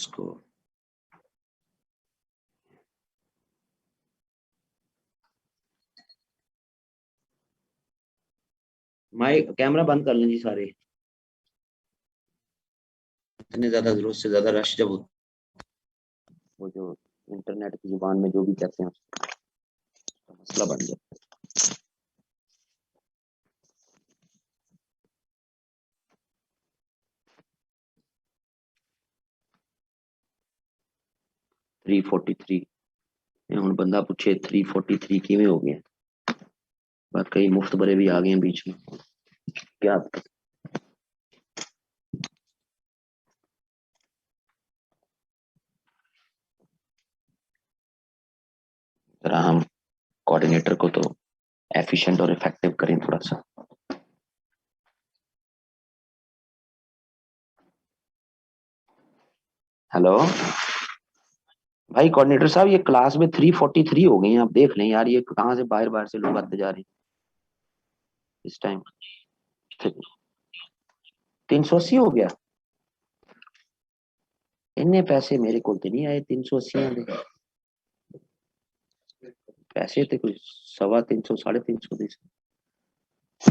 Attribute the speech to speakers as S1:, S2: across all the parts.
S1: इसको mic camera बंद कर लें जी सारे। इतने ज्यादा जरूरत से ज्यादा रश जब हो, वो जो इंटरनेट की जुबान में जो भी कहते हैं उसका मसला बन जाता है। थ्री 43 हूँ बंदा पूछे 343 किमें हो गए। बात कई मुफ्त बरे भी आ गए हैं बीच में, क्या जरा हम कोऑर्डिनेटर को तो एफिशिएंट और इफेक्टिव करें थोड़ा सा। हेलो भाई कोऑर्डिनेटर साहब, ये क्लास में 343 हो गए हैं, आप देख लें यार, ये कहाँ से बाहर बाहर से लोग आते जा रहे हैं इस टाइम। 380 हो गया। इन्ने पैसे मेरे को तो नहीं आए 380 के पैसे थे, कुछ 350 350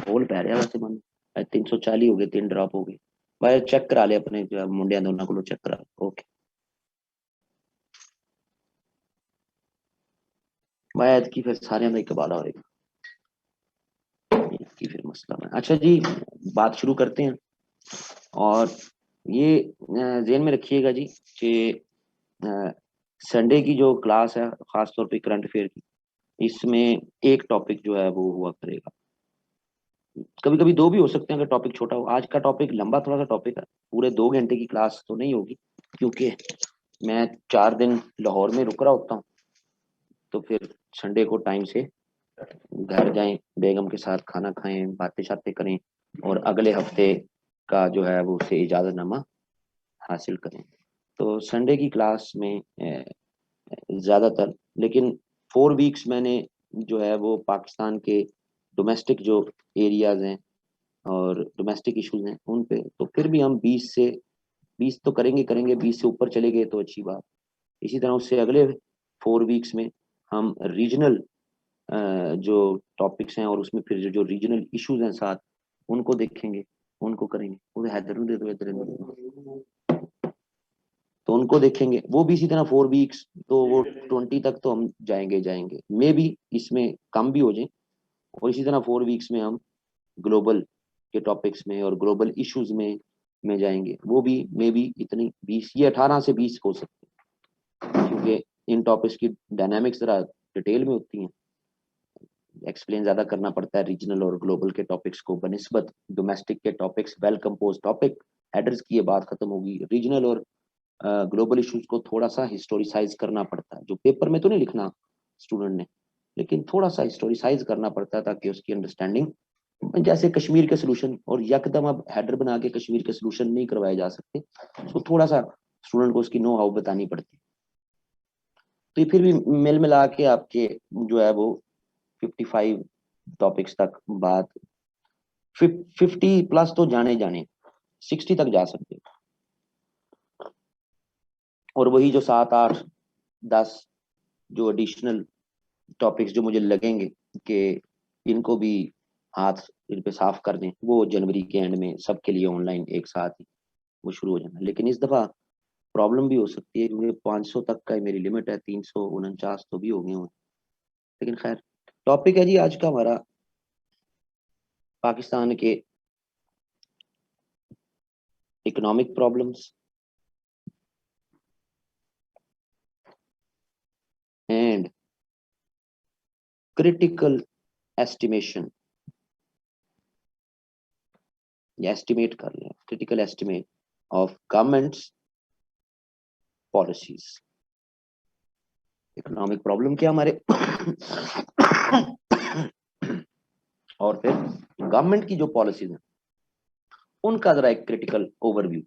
S1: होल पै रहा वैसे मन 340 हो गए, 3 ड्रॉप हो गए। भाई चेक करा ले अपने मुंडिया दोनों को चेक करा। ओके भाई की फिर सारे का इकबाला होगा की फिर मसला है। अच्छा जी बात शुरू करते हैं, और ये ज़हन में रखिएगा जी कि संडे की जो क्लास है खास तौर पे करंट अफेयर की, इसमें एक टॉपिक जो है वो हुआ करेगा। कभी कभी दो भी हो सकते हैं अगर टॉपिक छोटा हो। आज का टॉपिक लंबा थोड़ा सा टॉपिक है, पूरे 2 घंटे की क्लास तो नहीं होगी, क्योंकि मैं 4 दिन लाहौर में रुक रहा होता हूँ, तो फिर संडे को टाइम से घर जाएं, बेगम के साथ खाना खाएं, बातें शातें करें, और अगले हफ्ते का जो है वो उसे इजाज़तनामा हासिल करें। तो संडे की क्लास में ज़्यादातर, लेकिन 4 वीक्स मैंने जो है वो पाकिस्तान के डोमेस्टिक जो एरियाज हैं और डोमेस्टिक इश्यूज हैं उन पे, तो फिर भी हम 20 तो करेंगे 20 से ऊपर चले गए तो अच्छी बात। इसी तरह उससे अगले 4 वीक्स में हम रीजनल जो टॉपिक्स हैं, और उसमें फिर जो रीजनल इश्यूज हैं साथ, उनको देखेंगे, उनको करेंगे। वो हैदर दे दो इधर, तो उनको देखेंगे। वो भी इसी तरह 4 वीक्स, तो वो 20 तक तो हम जाएंगे मे बी इसमें कम भी हो जाए। और इसी तरह 4 वीक्स में हम ग्लोबल के टॉपिक्स में और ग्लोबल इश्यूज में जाएंगे। वो भी मे बी इतनी 20 ये 18 से 20 हो सकते हैं, क्योंकि इन टॉपिक्स की डायनामिक्स जरा डिटेल में होती हैं, एक्सप्लेन ज्यादा करना पड़ता है रीजनल और ग्लोबल के टॉपिक्स को बनिस्बत डोमेस्टिक के topics. Well compose topic, headers की ये बात खत्म होगी। रीजनल और ग्लोबल इश्यूज को थोड़ा सा हिस्टोरिसाइज करना पड़ता है, जो पेपर में तो नहीं लिखना स्टूडेंट ने, लेकिन थोड़ा सा हिस्टोरिसाइज करना पड़ता है ताकि उसकी अंडरस्टैंडिंग, जैसे कश्मीर के सोल्यूशन, और यकदम अब हेडर बना के कश्मीर के सोल्यूशन नहीं करवाए जा सकते, तो थोड़ा सा स्टूडेंट को उसकी नो हाउ बतानी पड़ती है। तो ये फिर भी मिल मिला के आपके जो है वो 55 टॉपिक्स तक बात, 50+ तो जाने जाने 60 तक जा सकते हैं। और वही जो 7 8 10 जो एडिशनल टॉपिक्स जो मुझे लगेंगे कि इनको भी हाथ इन पे साफ कर दें, वो जनवरी के एंड में सबके लिए ऑनलाइन एक साथ ही वो शुरू हो जाना। लेकिन इस दफा प्रॉब्लम भी हो सकती है, क्योंकि 500 तक का मेरी लिमिट है, 349 तो भी हो गए हों। लेकिन खैर, टॉपिक है जी आज का हमारा पाकिस्तान के economic problems and critical estimation, या एस्टिमेट कर लें, critical estimate of governments policies. Economic problem क्या हमारे और फिर गवर्नमेंट की जो पॉलिसीज हैं उनका जरा एक क्रिटिकल ओवरव्यू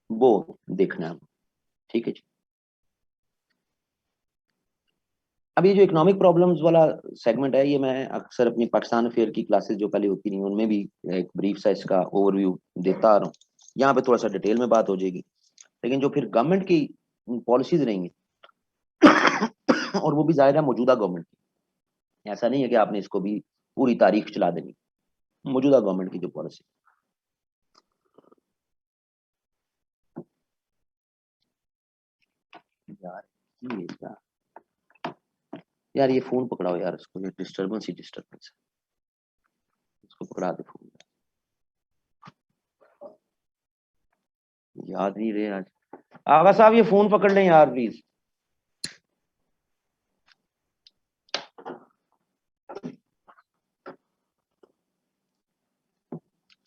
S1: वो देखना है। ठीक है जी। अब ये जो इकोनॉमिक प्रॉब्लम्स वाला सेगमेंट है, ये मैं अक्सर अपनी पाकिस्तान अफेयर की क्लासेस जो पहले होती नहीं उनमें भी एक ब्रीफ सा इसका ओवरव्यू देता आ रहा हूँ। यहाँ पे थोड़ा सा डिटेल में बात हो जाएगी। लेकिन जो फिर गवर्नमेंट की पॉलिसीज रहेंगी और वो भी जाहिर है मौजूदा गवर्नमेंट की, ऐसा नहीं है कि आपने इसको भी पूरी तारीख चला देनी, मौजूदा गवर्नमेंट की जो पॉलिसी। यार ये क्या, यार ये फोन पकड़ाओ यार, इसको, ये डिस्टरबेंस ही डिस्टरबेंस है, इसको पकड़ा दे फोन। याद नहीं रहे आज। आगा साहब ये फोन पकड़ लें यार प्लीज।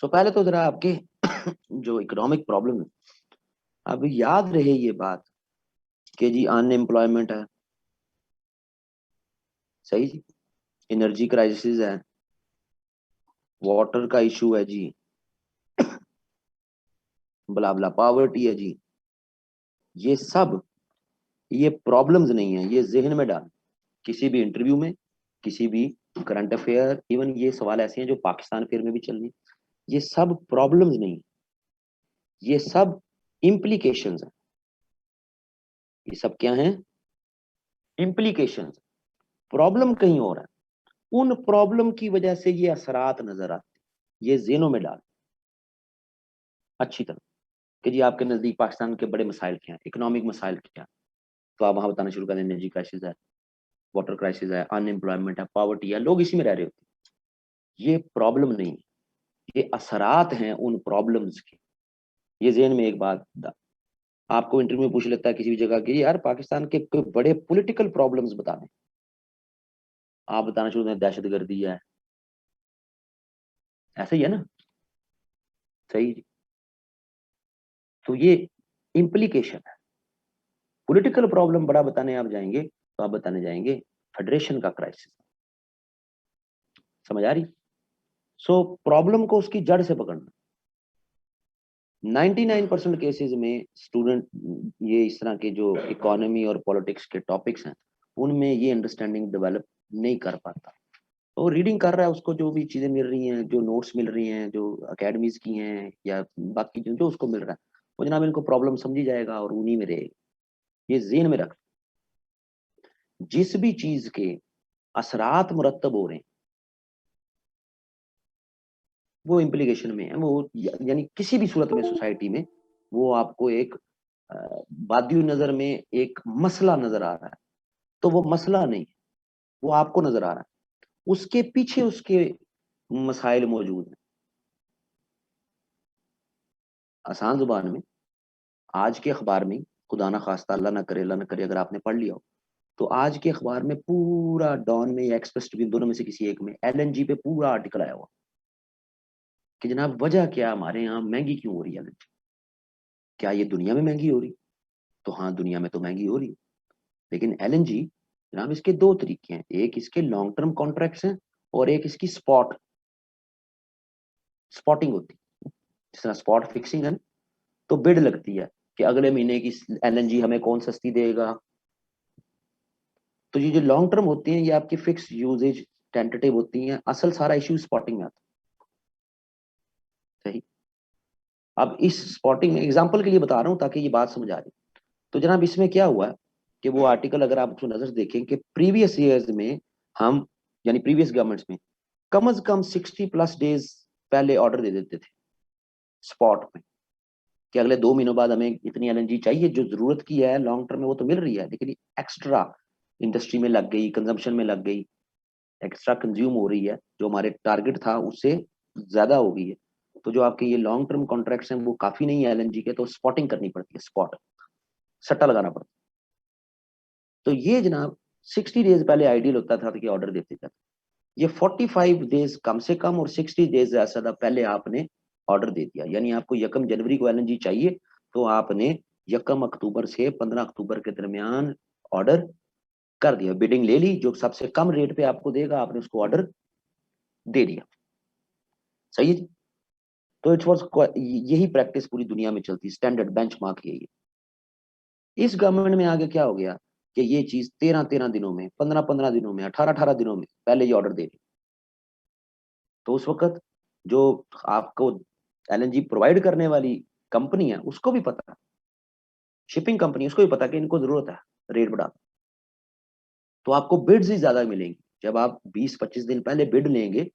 S1: तो पहले तो जरा आपके जो इकोनॉमिक प्रॉब्लम है, अब याद रहे ये बात कि जी अनएम्प्लॉयमेंट है, सही जी, एनर्जी क्राइसिस है, वाटर का इशू है जी, बला बला पावर्टी है जी, ये सब, ये प्रॉब्लम्स नहीं है, ये जहन में डाल, किसी भी इंटरव्यू में, किसी भी करंट अफेयर, इवन ये सवाल ऐसे हैं जो पाकिस्तान अफेयर में भी चल रही हैं, ये सब प्रॉब्लम्स नहीं है, ये सब इम्प्लीकेशंस हैं। ये सब क्या हैं? इम्प्लीकेशंस। प्रॉब्लम कहीं और है, उन प्रॉब्लम की वजह से ये असरात नजर आते, ये जेनों में डाल अच्छी तरह कि जी आपके नजदीक पाकिस्तान के बड़े मसाइल क्या हैं, इकोनॉमिक मसाइल क्या हैं, तो आप वहां बताना शुरू कर दें, एनर्जी क्राइसिस है, वाटर क्राइसिस है, अनएम्प्लॉयमेंट है, पॉवर्टी है, लोग इसी में रह रहे होते हैं। ये प्रॉब्लम नहीं, ये असरात हैं उन प्रॉब्लम्स के। ये जेन में एक बात, आपको इंटरव्यू में पूछ लेता है किसी भी जगह की, यार पाकिस्तान के कोई बड़े पॉलिटिकल प्रॉब्लम्स बता दें, आप बताना शुरू करें दहशतगर्दी है, ऐसा ही है ना, सही। तो ये इम्प्लीकेशन है। पॉलिटिकल प्रॉब्लम बड़ा बताने आप जाएंगे तो आप बताने जाएंगे फेडरेशन का क्राइसिस, समझ आ रही? सो प्रॉब्लम को उसकी जड़ से पकड़ना। 99% केसेस में स्टूडेंट ये इस तरह के जो इकोनॉमी और पॉलिटिक्स के टॉपिक्स हैं उनमें ये अंडरस्टैंडिंग डेवलप नहीं कर पाता। वो रीडिंग कर रहा है, उसको जो भी चीजें मिल रही हैं, जो नोट्स मिल रही हैं, जो अकेडमीज की हैं या बाकी जो उसको मिल रहा है, वो जनाब इनको प्रॉब्लम समझी जाएगा और उन्हीं में रहेगा। ये जेहन में रख, जिस भी चीज के असरात मुरतब हो रहे हैं वो इम्प्लीकेशन में है, वो यानी किसी भी सूरत में सोसाइटी में वो आपको एक बादियो नजर में एक मसला नजर आ रहा है, तो वो मसला नहीं, वो आपको नजर आ रहा है, उसके पीछे उसके मसाइल मौजूद हैं। आसान जुबान में आज के अखबार में, खुदा ना खास्ता, अल्लाह ना करे, अल्लाह ना करे, अगर आपने पढ़ लिया हो तो आज के अखबार में पूरा डॉन में या एक्सप्रेस ट्रिब्यून दोनों में से किसी एक में एलएनजी पे पूरा आर्टिकल आया हुआ कि जनाब वजह क्या, हमारे यहाँ महंगी क्यों हो रही है एलएनजी, क्या ये दुनिया में महंगी हो रही? तो हाँ, दुनिया में तो महंगी हो रही है, लेकिन एलएनजी जनाब इसके दो तरीके हैं, एक इसके लॉन्ग टर्म कॉन्ट्रैक्ट्स हैं और एक इसकी स्पॉटिंग होती है। जिस तरह स्पॉट फिक्सिंग है ना, तो बिड लगती है कि अगले महीने की एलएनजी हमें कौन सस्ती देगा। तो ये जो लॉन्ग टर्म होती हैं ये आपकी फिक्स यूजेज टेंटेटिव होती हैं, असल सारा इश्यू स्पॉटिंग में आता है, सही। अब इस स्पॉटिंग में एग्जांपल के लिए बता रहा हूं ताकि ये बात समझ आ रही। तो जनाब इसमें क्या हुआ है कि वो आर्टिकल अगर आप उसको नजर देखें कि प्रीवियस ईयर्स में हम, यानी प्रीवियस गवर्नमेंट्स में कम से कम 60+ डेज पहले ऑर्डर दे देते थे स्पॉट में कि अगले 2 महीनों बाद हमें इतनी एलएनजी चाहिए, जो जरूरत की है लॉन्ग टर्म में वो तो मिल रही है, लेकिन एक्स्ट्रा इंडस्ट्री में लग गई, कंजम्पशन में लग गई, एक्स्ट्रा कंज्यूम हो रही है, जो हमारे टारगेट था उससे ज्यादा हो गई है। तो जो आपके ये लॉन्ग टर्म कॉन्ट्रैक्ट्स हैं वो काफी नहीं है एलएनजी के, तो स्पॉटिंग करनी पड़ती है, स्पॉट सट्टा लगाना पड़ता है। तो ये जनाब 60 डेज पहले आइडियल होता था कि ऑर्डर देते थे, ये 45 डेज कम से कम और 60 डेज ज्यादा पहले आपने ऑर्डर दे दिया, यानी आपको 1 जनवरी को एलएनजी चाहिए तो आपने 1 अक्टूबर से 15 अक्टूबर के दरमियान ऑर्डर कर दिया, बिडिंग ले ली, जो सबसे कम रेट पे आपको देगा आपने उसको ऑर्डर दे दिया, सही है जी। तो इट वॉज, यही प्रैक्टिस पूरी दुनिया में चलती, स्टैंडर्ड बेंचमार्क यही है। इस गवर्नमेंट में आगे क्या हो गया कि ये चीज 13-13 दिनों में, 15-15 दिनों में, 18-18 दिनों में पहले ये ऑर्डर दे दी। तो उस वक्त जो आपको एलएनजी प्रोवाइड करने वाली कंपनी है उसको भी पता है शिपिंग कंपनी उसको भी पता कि इनको जरूरत है, रेट बढ़ा, तो आपको बिड्स ही ज्यादा मिलेंगी। जब आप 20-25 दिन पहले बिड लेंगे,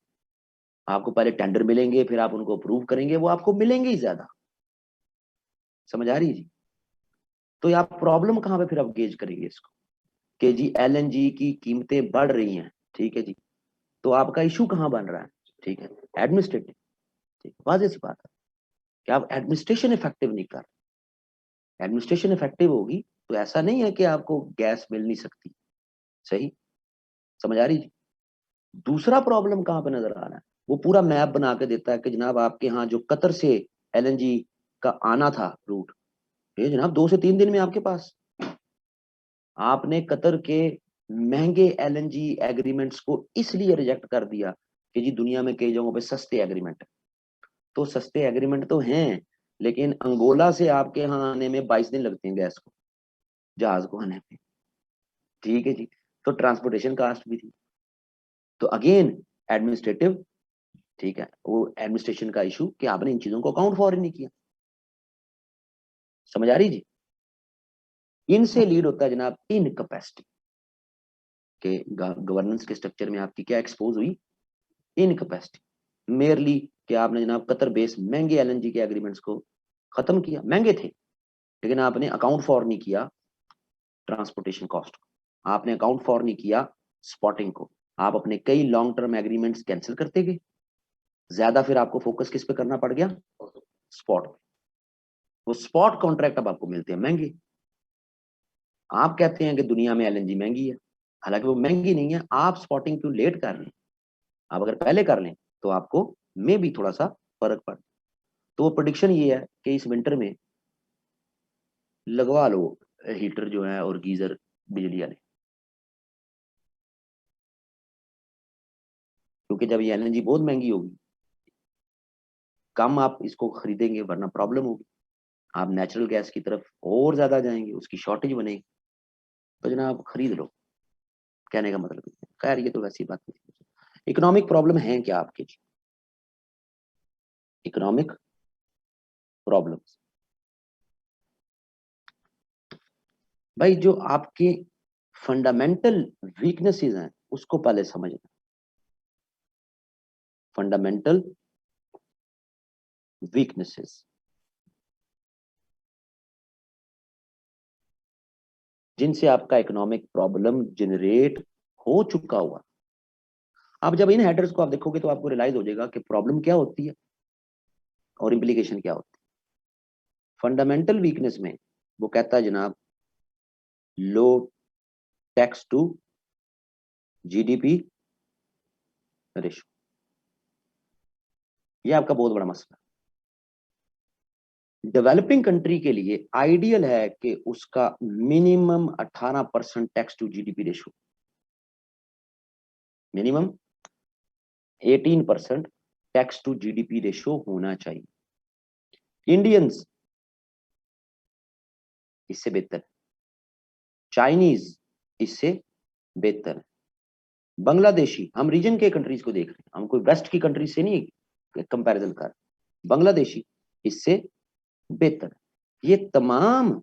S1: आपको पहले टेंडर मिलेंगे, फिर आप उनको अप्रूव करेंगे, वो आपको मिलेंगे ही ज्यादा। समझ आ रही है जी? तो आप प्रॉब्लम कहाँ पे फिर आप गेज करेंगे इसको, कि जी एलएनजी की कीमतें बढ़ रही हैं, ठीक है जी, तो आपका इशू कहाँ बन रहा है, ठीक है, एडमिनिस्ट्रेटिव। ठीक, वाज़ेह सी बात है कि आप एडमिनिस्ट्रेशन इफेक्टिव नहीं कर रहे। एडमिनिस्ट्रेशन इफेक्टिव होगी तो ऐसा नहीं है कि आपको गैस मिल नहीं सकती। सही, समझ आ रही जी? दूसरा प्रॉब्लम कहाँ पे नजर आ रहा है, वो पूरा मैप बना के देता है कि जनाब आपके यहाँ जो कतर से एलएनजी का आना था रूट, ये जनाब 2 से 3 दिन में आपके पास। आपने कतर के महंगे एलएनजी एग्रीमेंट्स को इसलिए रिजेक्ट कर दिया कि जी दुनिया में कई जगहों पे सस्ते एग्रीमेंट है। तो सस्ते एग्रीमेंट तो हैं, लेकिन अंगोला से आपके यहाँ आने में 22 दिन लगते हैं गैस को, जहाज को आने में, ठीक है जी। तो ट्रांसपोर्टेशन कास्ट भी थी। तो अगेन एडमिनिस्ट्रेटिव, ठीक है, वो एडमिनिस्ट्रेशन का इशू कि आपने इन चीजों को अकाउंट फॉर ही नहीं किया। समझ आ रही जी? इनसे लीड होता है जनाब इनकैपेसिटी, के गवर्नेंस के स्ट्रक्चर में आपकी क्या एक्सपोज हुई, इनकैपेसिटी मेयरली, कि आपने जनाब कतर बेस महंगे एलएनजी के एग्रीमेंट्स को खत्म किया, महंगे थे, लेकिन आपने अकाउंट फॉर नहीं किया ट्रांसपोर्टेशन कॉस्ट को, आपने अकाउंट फॉर नहीं किया स्पॉटिंग को, आप अपने कई लॉन्ग टर्म एग्रीमेंट्स कैंसिल करते गए, ज्यादा फिर आपको फोकस किस पे करना पड़ गया, स्पॉट पे। वो स्पॉट कॉन्ट्रैक्ट अब आपको मिलते हैं महंगे। आप कहते हैं कि दुनिया में एलएनजी महंगी है, हालांकि वो महंगी नहीं है, आप स्पॉटिंग क्यों लेट कर रहे हैं, आप अगर पहले कर लें तो आपको में भी थोड़ा सा फर्क पड़। तो वो प्रोडिक्शन ये है कि इस विंटर में लगवा लो हीटर जो है और गीजर बिजली वाले, क्योंकि जब ये एलएनजी बहुत महंगी होगी, कम आप इसको खरीदेंगे वरना प्रॉब्लम होगी, आप नेचुरल गैस की तरफ और ज्यादा जाएंगे, उसकी शॉर्टेज बनेगी, तो जनाब खरीद लो, कहने का मतलब है। खैर ये तो वैसी बात नहीं। इकोनॉमिक प्रॉब्लम है क्या आपके, इकोनॉमिक प्रॉब्लम, भाई जो आपके फंडामेंटल वीकनेसेस हैं उसको पहले समझना। फंडामेंटल वीकनेसेस जिनसे आपका इकोनॉमिक प्रॉब्लम जनरेट हो चुका हुआ, आप जब इन हेडर्स को आप देखोगे तो आपको रियलाइज हो जाएगा कि प्रॉब्लम क्या होती है और इम्प्लीकेशन क्या होती है। फंडामेंटल वीकनेस में वो कहता है जनाब लो टैक्स टू जीडीपी रेशो, ये आपका बहुत बड़ा मसला। डेवलपिंग कंट्री के लिए आइडियल है कि उसका minimum 18% tax to GDP ratio, minimum 18% tax to GDP ratio होना चाहिए। इंडियंस इससे बेहतर, चाइनीज इससे बेहतर, बांग्लादेशी, हम रीजन के कंट्रीज को देख रहे हैं, हम कोई वेस्ट की कंट्रीज से नहीं कंपैरिजन कर, बांग्लादेशी इससे बेहतर, ये तमाम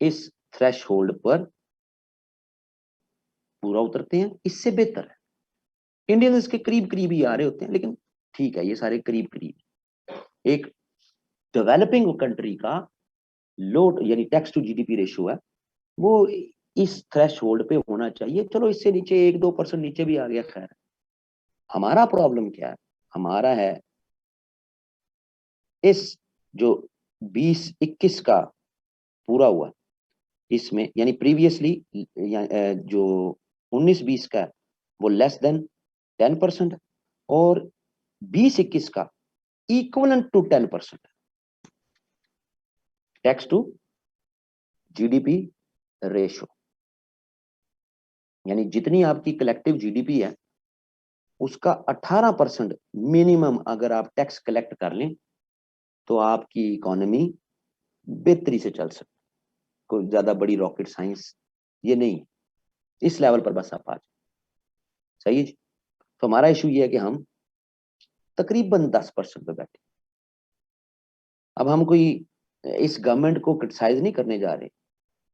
S1: इस थ्रेश होल्ड पर पूरा उतरते हैं, इससे बेहतर है। इंडियन इसके करीब करीब ही आ रहे होते हैं, लेकिन ठीक है ये सारे करीब करीब। एक डेवलपिंग कंट्री का लो यानी टैक्स टू जीडीपी रेशियो है, वो इस थ्रेश होल्ड पे होना चाहिए, चलो इससे नीचे 1-2% नीचे भी आ गया खैर। हमारा प्रॉब्लम क्या है, हमारा है इस जो 20-21 का पूरा हुआ, इसमें यानी प्रीवियसली जो 19-20 का है वो लेस देन 10% है, और 20-21 का equivalent to 10% tax to GDP ratio, यानी जितनी आपकी कलेक्टिव जीडीपी है उसका 18% मिनिमम अगर आप टैक्स कलेक्ट कर लें तो आपकी इकोनॉमी बेहतरी से चल सकती। कोई ज्यादा बड़ी रॉकेट साइंस ये नहीं, इस लेवल पर बस आप आ जाए। सही है जी? तो हमारा इशू ये है कि हम तकरीबन 10% पे बैठे। अब हम कोई इस गवर्नमेंट को क्रिटिसाइज नहीं करने जा रहे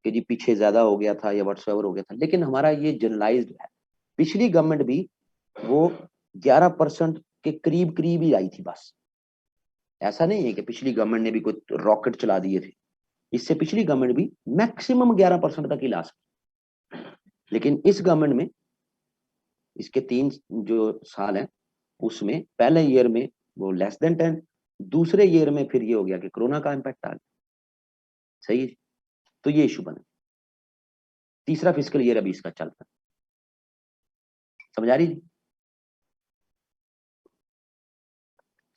S1: कि जी पीछे ज्यादा हो गया था या व्हाट्सएवर हो गया था, लेकिन हमारा ये जनरलाइज्ड है। पिछली गवर्नमेंट भी वो 11% के करीब करीब ही आई थी बस। ऐसा नहीं है कि पिछली गवर्नमेंट ने भी कोई रॉकेट चला दिए थे, इससे पिछली गवर्नमेंट भी मैक्सिमम 11% तक ही ला सकती। लेकिन इस गवर्नमेंट में इसके 3 जो साल है उसमें पहले ईयर में वो लेस देन 10, दूसरे ईयर में फिर ये हो गया कि कोरोना का इम्पैक्ट आ गया। सही है, तो ये इशू बना। तीसरा फिजिकल ईयर अभी इसका चल रहा है, समझ आ रही जी?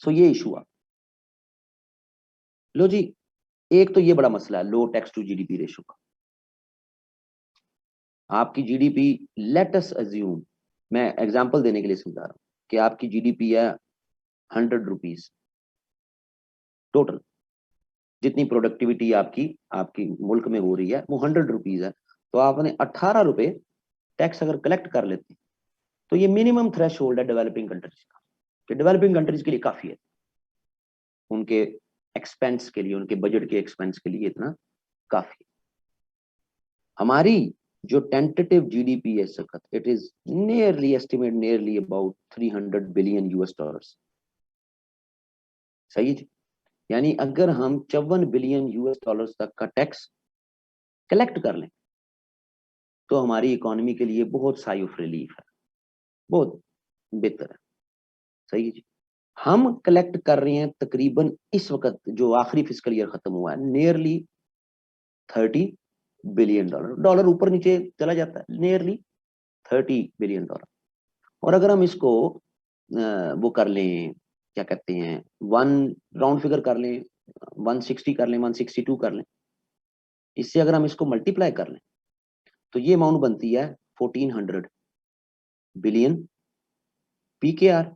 S1: सो ये इशू आ लो जी। एक तो ये बड़ा मसला है लो टैक्स टू जीडीपी रेशो का। आपकी जीडीपी, लेट अस अज्यूम, मैं एग्जांपल देने के लिए समझा रहा हूं कि आपकी जीडीपी है 100 रुपीज टोटल, जितनी प्रोडक्टिविटी आपकी आपकी मुल्क में हो रही है वो 100 रुपीज है। तो आपने 18 रुपए टैक्स अगर कलेक्ट कर लेते हैं तो ये मिनिमम थ्रेश होल्ड है डेवलपिंग कंट्रीज का, कि डेवलपिंग कंट्रीज के लिए काफी है, उनके एक्सपेंस के लिए, उनके बजट के एक्सपेंस के लिए इतना काफी है। हमारी जो टेंटेटिव जीडीपी है इस वक्त, it is nearly estimate nearly about 300 billion US dollars. सही है, यानी अगर हम 54 बिलियन यूएस डॉलर्स तक का टैक्स कलेक्ट कर लें तो हमारी इकोनॉमी के लिए बहुत साई ऑफ रिलीफ है, बहुत बेहतर है। सही है जी। हम कलेक्ट कर रहे हैं तकरीबन इस वक्त जो आखिरी फिजिकल ईयर खत्म हुआ है नियरली 30 बिलियन डॉलर। डॉलर ऊपर नीचे चला जाता है, नियरली 30 बिलियन डॉलर। और अगर हम इसको वो कर लें, क्या कहते हैं, वन राउंड फिगर कर लें, 160 कर लें, 162 कर लें, इससे अगर हम इसको मल्टीप्लाई कर लें तो ये अमाउंट बनती है 1400 बिलियन पीकेआर।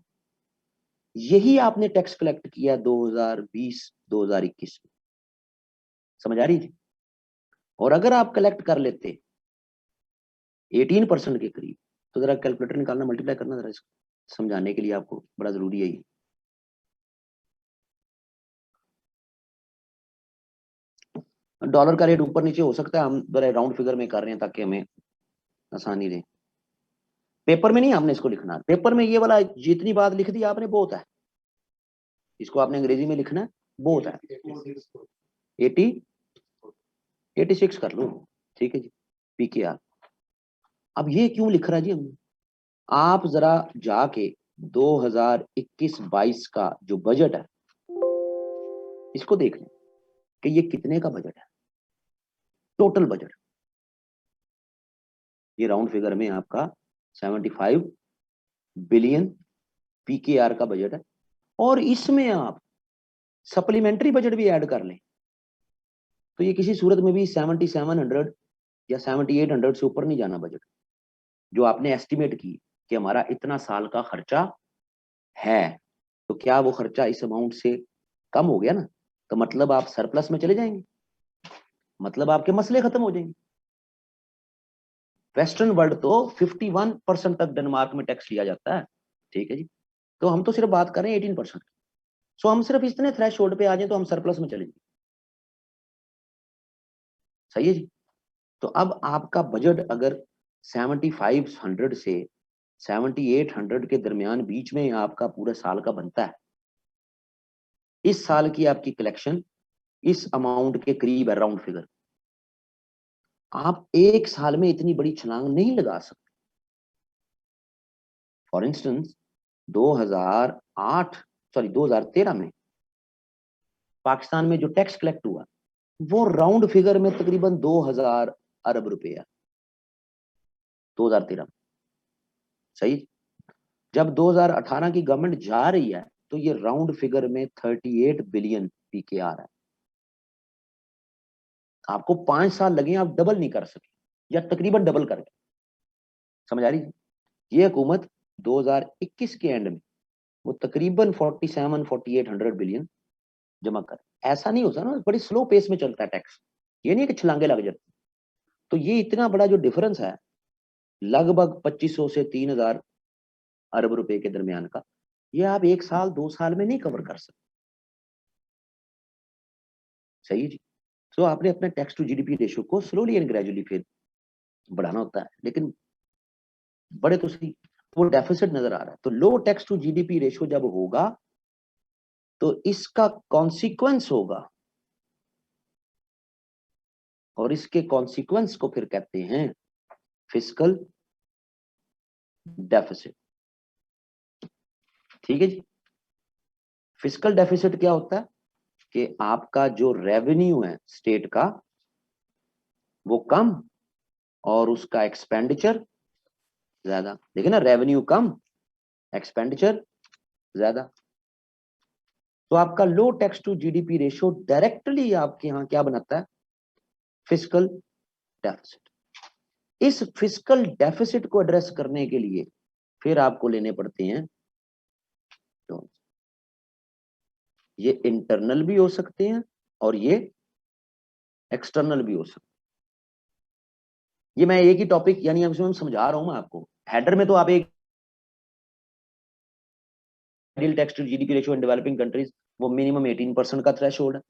S1: यही आपने टैक्स कलेक्ट किया 2020-2021 में। समझ आ रही थी? और अगर आप कलेक्ट कर लेते 18% के करीब, तो जरा कैलकुलेटर निकालना, मल्टीप्लाई करना जरा, इसको समझाने के लिए आपको बड़ा जरूरी है ये। डॉलर का रेट ऊपर नीचे हो सकता है, हम जरा राउंड फिगर में कर रहे हैं ताकि हमें आसानी रहे। पेपर में नहीं आपने इसको लिखना, पेपर में ये वाला जितनी बात लिख दी आपने बहुत है, इसको आपने अंग्रेजी में लिखना है, बहुत है। 86 कर लो, ठीक है जी, पीकेआर। अब ये क्यों लिख रहा है जी हमने? आप जरा जाके 2021-22 का जो बजट है इसको देख लें कि ये कितने का बजट है, टोटल बजट। ये राउंड फिगर में आपका 75 बिलियन पीकेआर का बजट है। और इसमें आप सप्लीमेंट्री बजट भी ऐड कर लें तो ये किसी सूरत में भी 7700 या 7800 से ऊपर नहीं जाना बजट, जो आपने एस्टिमेट की कि हमारा इतना साल का खर्चा है। तो क्या वो खर्चा इस अमाउंट से कम हो गया ना, तो मतलब आप सरप्लस में चले जाएंगे, मतलब आपके मसले खत्म हो जाएंगे। वेस्टर्न वर्ल्ड तो 51% तक डेनमार्क में टैक्स लिया जाता है, ठीक है जी, तो हम तो सिर्फ बात कर रहे हैं 18%। सो हम सिर्फ इतने थ्रेश होल्ड पे आ जाए तो हम सरप्लस में चले जाएंगे। सही है जी। तो अब आपका बजट अगर 7500 से 7800 के दरमियान बीच में आपका पूरे साल का बनता है, इस साल की आपकी कलेक्शन इस अमाउंट के करीब है राउंड फिगर, आप एक साल में इतनी बड़ी छलांग नहीं लगा सकते। फॉर इंस्टेंस 2008 सॉरी 2013 में पाकिस्तान में जो टैक्स कलेक्ट हुआ वो राउंड फिगर में तकरीबन 2000 अरब रुपए है 2013 में। सही। जब 2018 की गवर्नमेंट जा रही है तो ये राउंड फिगर में 38 बिलियन पीके आ रहा है। आपको 5 साल लगे, आप डबल नहीं कर सके या तकरीबन डबल कर गए। समझ आ रही है? ये हुकूमत 2021 के एंड में वो तकरीबन 47-4800 बिलियन जमा कर। ऐसा नहीं होता ना, बड़ी स्लो पेस में चलता है टैक्स, ये नहीं कि छलांगे लग जाती। तो ये इतना बड़ा जो डिफरेंस है लगभग 2500 से 3000 अरब रुपए के दरमियान का, ये आप एक साल 2 साल में नहीं कवर कर सकते। सही है जी। तो आपने अपने टैक्स टू जीडीपी रेशियो को स्लोली एंड ग्रेजुअली फिर बढ़ाना होता है, लेकिन बड़े तो सही, वो डेफिसिट नजर आ रहा है। तो लो टैक्स टू जीडीपी रेशियो जब होगा तो इसका कॉन्सिक्वेंस होगा, और इसके कॉन्सिक्वेंस को फिर कहते हैं फिस्कल डेफिसिट। ठीक है जी। फिस्कल डेफिसिट क्या होता है कि आपका जो रेवेन्यू है स्टेट का वो कम और उसका एक्सपेंडिचर ज्यादा। देखिए ना, रेवेन्यू कम, एक्सपेंडिचर ज्यादा। तो आपका low tax to GDP ratio directly आपके यहाँ क्या बनाता है, फिस्कल डेफिसिट। इस फिस्कल डेफिसिट को एड्रेस करने के लिए फिर आपको लेने पड़ते हैं लोन। ये इंटरनल भी हो सकते हैं और ये एक्सटर्नल भी हो सकते हैं। ये मैं एक ही टॉपिक यानी मैं समझा रहा हूं मैं आपको। हेडर में तो आप एक ideal tax to GDP ratio in developing countries वो मिनिमम 18% का थ्रेशोल्ड है।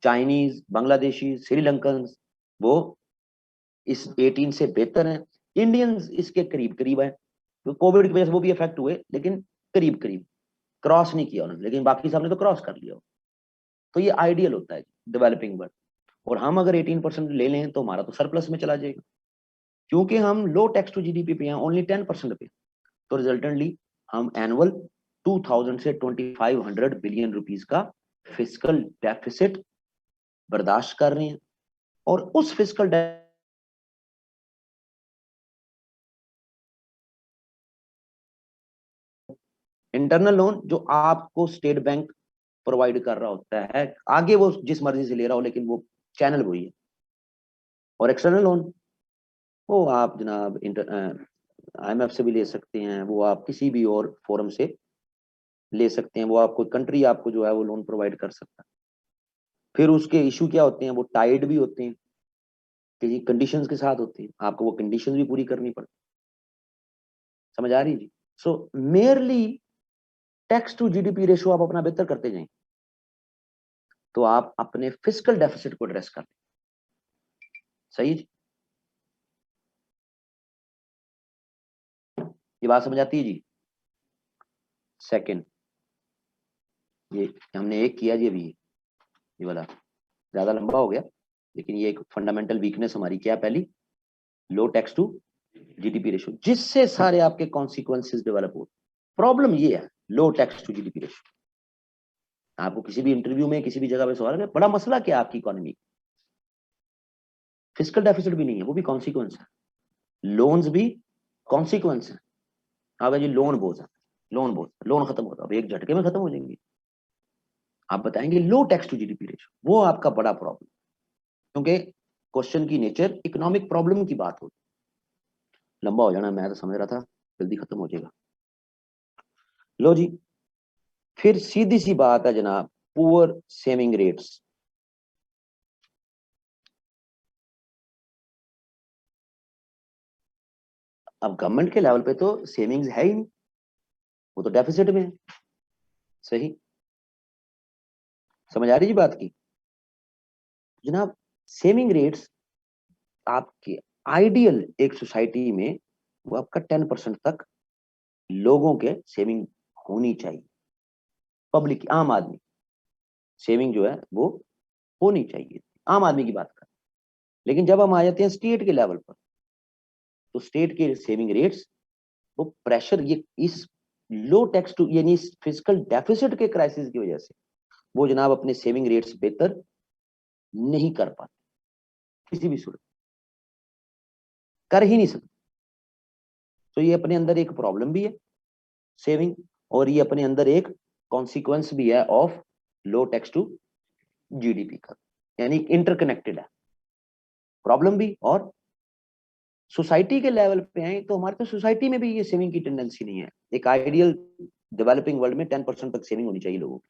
S1: चाइनीज, बांग्लादेशी, श्रीलंकन वो इस 18 से बेहतर है। इंडियंस इसके करीब करीब है, तो कोविड की वजह से वो भी इफेक्ट हुए, लेकिन करीब करीब क्रॉस नहीं किया उन्होंने, लेकिन बाकी साहब ने तो क्रॉस कर लिया। तो ये आइडियल होता है डेवलपिंग वर्ल्ड। और हम अगर 18% ले लें तो हमारा तो सरप्लस में चला जाएगा, क्योंकि हम लो टैक्स टू जीडीपी पे हैं, ओनली 10% पे। तो रिजल्टेंटली हम एनुअल 2000 से 2500 बिलियन रुपीस का फिजिकल डेफिसिट बर्दाश्त कर रहे हैं। और उस फिजिकल इंटरनल लोन जो आपको स्टेट बैंक प्रोवाइड कर रहा होता है, आगे वो जिस मर्जी से ले रहा हो, लेकिन वो चैनल वही है। और एक्सटर्नल लोन वो आप जनाब IMF से भी ले सकते हैं, वो आप किसी भी और फोरम से ले सकते हैं, वो आपको कंट्री आपको जो है वो लोन प्रोवाइड कर सकता है। फिर उसके इशू क्या होते हैं, वो टाइड भी होते हैं, किसी कंडीशंस के साथ होते हैं, आपको वो कंडीशंस भी पूरी करनी पड़ती। समझ आ रही है जी। So merely tax to GDP ratio आप अपना बेहतर करते जाएं तो आप अपने फिजिकल डेफिसिट को एड्रेस कर। सही है जी। ये बात समझ आती है जी। सेकंड, ये हमने एक किया जी अभी, ये वाला ज्यादा लंबा हो गया, लेकिन ये एक फंडामेंटल वीकनेस हमारी क्या है, पहली लो टैक्स टू जीडीपी रेशियो, जिससे सारे आपके कॉन्सिक्वेंसेस डेवलप हो। प्रॉब्लम ये है लो टैक्स टू जीडीपी रेशियो। आपको किसी भी इंटरव्यू में किसी भी जगह पे सवाल है, बड़ा मसला क्या है आपकी इकोनॉमी, फिजिकल डेफिसिट भी नहीं है, वो भी कॉन्सिक्वेंस है, लोन्स भी कॉन्सिक्वेंस है। आप जी लोन बोझ है, लोन खत्म होता है, अब एक झटके में खत्म हो जाएंगे। आप बताएंगे लो टैक्स टू जीडीपी रेशियो, वो आपका बड़ा प्रॉब्लम, क्योंकि क्वेश्चन की नेचर इकोनॉमिक प्रॉब्लम की बात होती। लंबा हो जाना, मैं तो समझ रहा था जल्दी खत्म हो जाएगा। लो जी, फिर सीधी सी बात है जनाब, पुअर सेविंग रेट्स। अब गवर्नमेंट के लेवल पे तो सेविंग्स है ही नहीं, वो तो डेफिसिट में है। सही, समझ आ रही जी बात की जनाब। सेविंग रेट्स आपके आइडियल एक सोसाइटी में वो आपका 10% तक लोगों के सेविंग होनी चाहिए। पब्लिक, आम आदमी सेविंग जो है वो होनी चाहिए, आम आदमी की बात कर। लेकिन जब हम आ जाते हैं स्टेट के लेवल पर, तो स्टेट के सेविंग रेट्स वो प्रेशर, ये इस लो टैक्स टू यानी फिजिकल डेफिसिट के क्राइसिस की वजह से वो जनाब अपने सेविंग रेट्स बेहतर नहीं कर पाते, किसी भी सूरत कर ही नहीं सकते। तो ये अपने अंदर एक प्रॉब्लम भी है सेविंग, और ये अपने अंदर एक कॉन्सिक्वेंस भी है of low tax to GDP का, यानी इंटरकनेक्टेड है प्रॉब्लम भी। और सोसाइटी के लेवल पे आए तो हमारे तो सोसाइटी में भी ये सेविंग की टेंडेंसी नहीं है। एक आइडियल डेवलपिंग वर्ल्ड में 10% तक सेविंग होनी चाहिए लोगों की।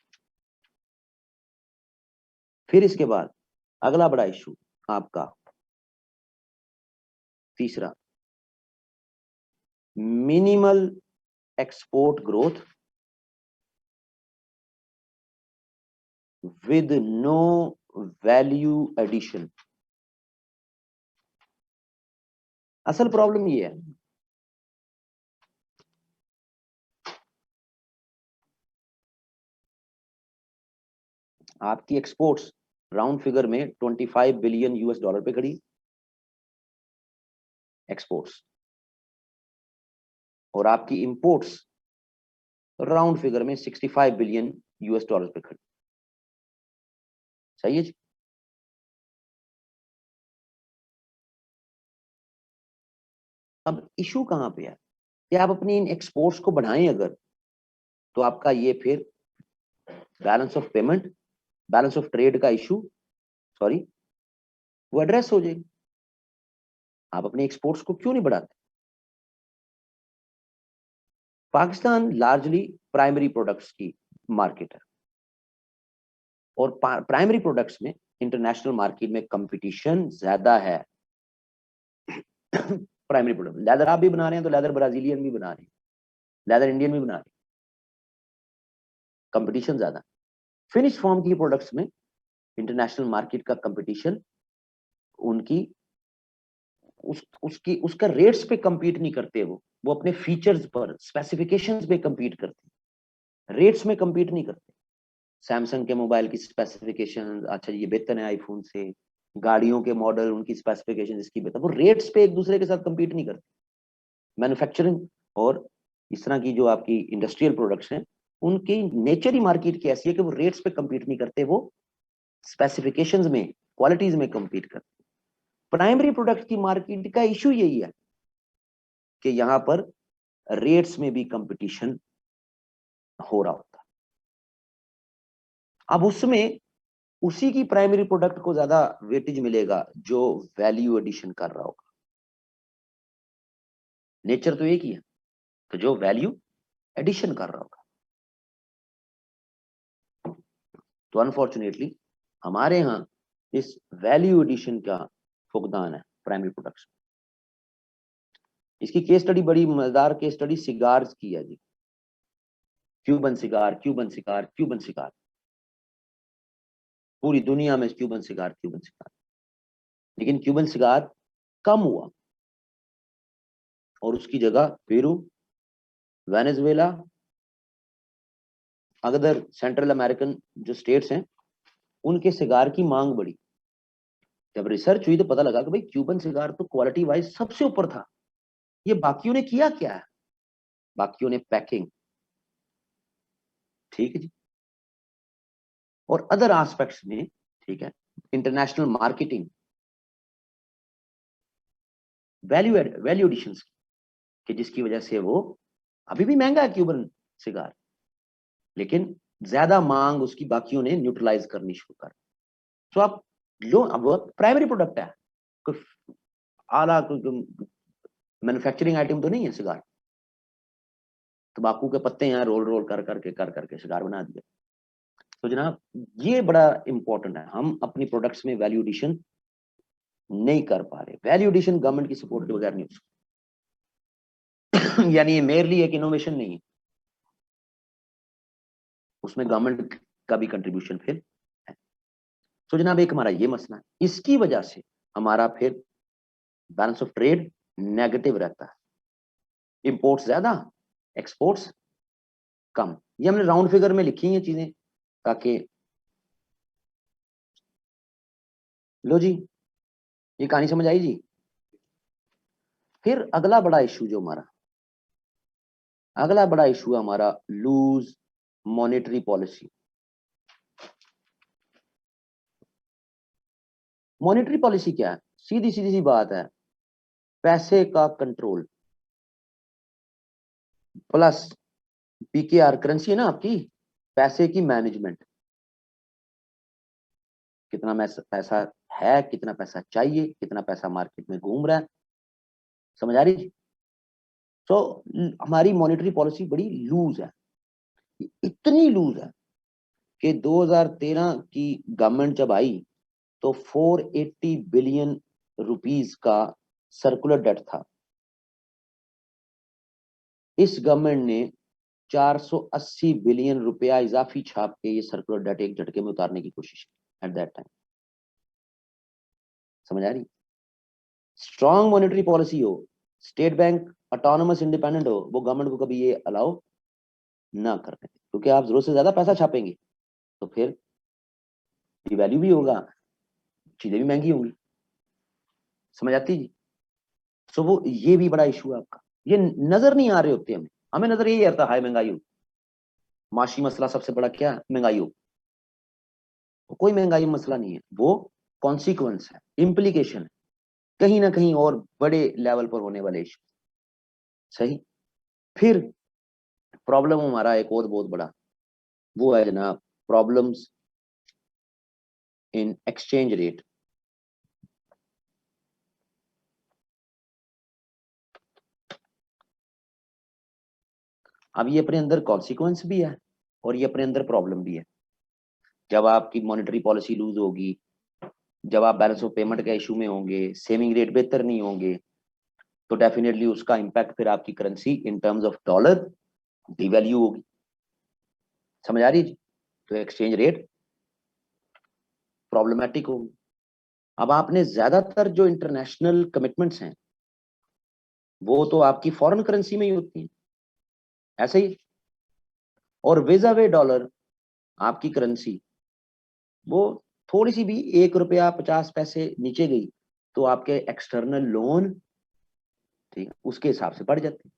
S1: फिर इसके बाद अगला बड़ा इशू आपका तीसरा, minimal export growth with no value addition। असल प्रॉब्लम ये है, आपकी एक्सपोर्ट्स राउंड फिगर में 25 बिलियन यूएस डॉलर पे खड़ी एक्सपोर्ट्स, और आपकी इंपोर्ट्स राउंड फिगर में 65 बिलियन यूएस डॉलर पे खड़ी। सही है जी। अब इशू कहां पे है कि आप अपनी इन एक्सपोर्ट्स को बढ़ाएं अगर, तो आपका ये फिर balance of payment, balance of trade का इशू, सॉरी, वो एड्रेस हो जाएगी। आप अपनी एक्सपोर्ट्स को क्यों नहीं बढ़ाते? पाकिस्तान लार्जली प्राइमरी प्रोडक्ट्स की मार्केट है, और प्राइमरी प्रोडक्ट्स में इंटरनेशनल मार्केट में कंपटीशन ज्यादा है। प्राइमरी प्रोडक्ट, लेदर आप भी बना रहे हैं तो लेदर ब्राजीलियन भी बना रहे हैं, लेदर इंडियन भी बना रहे हैं, कंपटीशन ज्यादा। फिनिश फॉर्म की प्रोडक्ट्स में इंटरनेशनल मार्केट का कंपटीशन उनकी उसका रेट्स पे compete नहीं करते, वो अपने फीचर्स पर, स्पेसिफिकेशंस पे compete करते हैं, रेट्स में compete नहीं करते। सैमसंग के मोबाइल की स्पेसिफिकेशन अच्छा ये बेहतर है आईफोन से, गाड़ियों के मॉडल उनकी स्पेसिफिकेशन इसकी बेहतर, वो रेट्स पे एक दूसरे के साथ compete नहीं करते। मैन्युफैक्चरिंग और इस तरह की जो आपकी इंडस्ट्रियल प्रोडक्ट्स हैं, उनकी नेचर ही मार्केट की ऐसी है कि वो रेट्स पे compete नहीं करते, वो स्पेसिफिकेशंस में, क्वालिटीज में compete करते। प्राइमरी प्रोडक्ट की मार्केट का इशू यही है कि यहां पर रेट्स में भी कंपटीशन हो रहा होता है। अब उसमें उसी की प्राइमरी प्रोडक्ट को ज्यादा वेटेज मिलेगा जो वैल्यू एडिशन कर रहा होगा। नेचर तो एक ही है, तो जो वैल्यू एडिशन कर रहा होगा। तो अनफॉर्चुनेटली हमारे यहाँ इस वैल्यू एडिशन का फुकदान है प्राइमरी प्रोडक्ट्स। इसकी केस स्टडी, बड़ी मजेदार केस स्टडी सिगार्स की है जी। Cuban cigar, Cuban cigar, Cuban cigar, पूरी दुनिया में क्यूबन सिगार, क्यूबन सिगार। लेकिन क्यूबन सिगार कम हुआ और उसकी जगह Peru, Venezuela, other Central American जो स्टेट्स हैं, उनके सिगार की मांग बढ़ी। जब रिसर्च हुई तो पता लगा कि भाई क्यूबन सिगार तो क्वालिटी वाइज सबसे ऊपर था। ये बाकियों ने किया क्या है? बाकियों ने पैकिंग, ठीक है जी, और अदर एस्पेक्ट्स में, ठीक है, इंटरनेशनल मार्केटिंग, वैल्यू एडिशन की, जिसकी वजह से वो अभी भी महंगा है क्यूबन सिगार, लेकिन ज्यादा मांग उसकी बाकियों ने न्यूट्रलाइज करनी शुरू कर। तो आप लो, अब प्राइमरी प्रोडक्ट है, कोई आला मैन्युफैक्चरिंग आइटम तो नहीं है सिगार। तंबाकू के पत्ते यहाँ रोल रोल कर करके सिगार बना दिया। तो जनाब ये बड़ा इंपॉर्टेंट है, हम अपनी प्रोडक्ट्स में वैल्यू एडिशन नहीं कर पा रहे। वैल्यू एडिशन गवर्नमेंट की सपोर्ट के बगैर नहीं हो सकता। यानी ये मेरली एक इनोवेशन नहीं है, उसमें गवर्नमेंट का भी कंट्रीब्यूशन फिर है। तो जनाब एक हमारा ये मसला है, इसकी वजह से हमारा फिर बैलेंस ऑफ ट्रेड नेगेटिव रहता है। इंपोर्ट्स ज्यादा, एक्सपोर्ट्स कम। ये हमने राउंड फिगर में लिखी हैं चीजें ताकि, लो जी, ये कहानी समझ आई जी। फिर अगला बड़ा इशू जो हमारा, अगला बड़ा इशू है हमारा loose monetary policy. Monetary policy क्या है? सीधी सीधी सी बात है, पैसे का कंट्रोल प्लस पीकेआर, करेंसी है ना आपकी, पैसे की मैनेजमेंट। कितना पैसा है, कितना पैसा चाहिए, कितना पैसा मार्केट में घूम रहा है, समझ आ रही? तो हमारी मॉनेटरी पॉलिसी बड़ी लूज है, इतनी लूज है कि 2013 की गवर्नमेंट जब आई तो 480 बिलियन रुपीस का सर्कुलर डेट था। इस गवर्नमेंट ने 480 बिलियन रुपया इजाफी छाप के ये सर्कुलर डेट एक झटके में उतारने की कोशिश एट दैट टाइम। समझ आ रही? स्ट्रॉन्ग मॉनेटरी पॉलिसी हो, स्टेट बैंक ऑटोनोमस इंडिपेंडेंट हो, वो गवर्नमेंट को कभी ये अलाउ ना करने, क्योंकि आप जरूरत से ज्यादा पैसा छापेंगे तो फिर डिवैल्यू भी होगा, चीजें भी महंगी होंगी। समझ आती है जी? सो वो ये भी बड़ा इशू है आपका, ये नजर नहीं आ रहे होते हमें, हमें नजर यही आता है हाई महंगाई हो, माशी मसला सबसे बड़ा क्या है? महंगाई हो। कोई महंगाई मसला नहीं है, वो कॉन्सिक्वेंस है, इम्प्लीकेशन है, कहीं ना कहीं और बड़े लेवल पर होने वाले इशू। सही। फिर प्रॉब्लम हमारा एक और बहुत बड़ा वो है जनाब, प्रॉब्लम्स इन एक्सचेंज रेट। अब ये अपने अंदर कॉन्सिक्वेंस भी है और ये अपने अंदर प्रॉब्लम भी है। जब आपकी मॉनेटरी पॉलिसी लूज होगी, जब आप बैलेंस ऑफ पेमेंट के इशू में होंगे, सेविंग रेट बेहतर नहीं होंगे, तो डेफिनेटली उसका इम्पैक्ट फिर आपकी currency in terms of dollar devalue होगी। समझ आ रही है? तो एक्सचेंज रेट प्रॉब्लमेटिक होगी। अब आपने ज्यादातर जो इंटरनेशनल कमिटमेंट्स हैं वो तो आपकी फॉरेन करेंसी में ही होती है, ऐसे ही। और वीजा वे डॉलर आपकी करेंसी वो थोड़ी सी भी 1 रुपया 50 पैसे नीचे गई तो आपके एक्सटर्नल लोन, ठीक है, उसके हिसाब से बढ़ जाते हैं।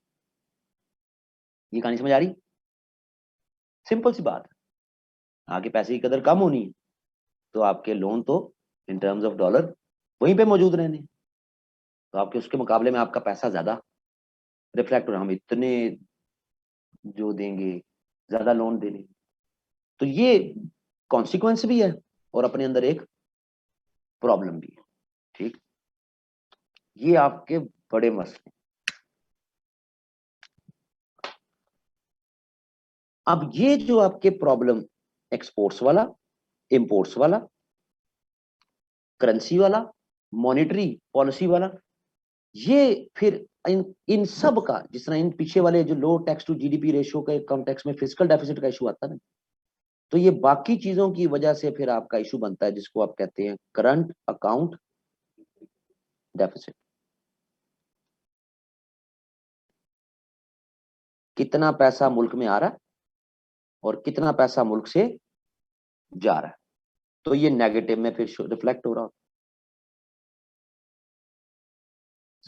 S1: ये कहानी समझ आ रही? सिंपल सी बात है, आगे पैसे की कदर कम होनी है तो आपके लोन तो इन टर्म्स ऑफ डॉलर वहीं पे मौजूद रहने हैं। तो आपके उसके मुकाबले में आपका पैसा ज्यादा रिफ्लेक्ट हो रहा है, हम इतने जो देंगे, ज्यादा लोन दे लेंगे। तो ये कॉन्सिक्वेंस भी है और अपने अंदर एक प्रॉब्लम भी है। ठीक, ये आपके बड़े मसले। अब ये जो आपके प्रॉब्लम, एक्सपोर्ट्स वाला, इंपोर्ट्स वाला, करेंसी वाला, मॉनेटरी पॉलिसी वाला, ये फिर इन इन सब का, जिस तरह इन पीछे वाले जो लो टैक्स टू जीडीपी रेशियो के कॉन्टेक्स्ट में फिजिकल डेफिसिट का इशू आता है ना, तो ये बाकी चीजों की वजह से फिर आपका इशू बनता है जिसको आप कहते हैं करंट अकाउंट डेफिसिट। कितना पैसा मुल्क में आ रहा है और कितना पैसा मुल्क से जा रहा है, तो ये नेगेटिव में फिर रिफ्लेक्ट हो रहा होता।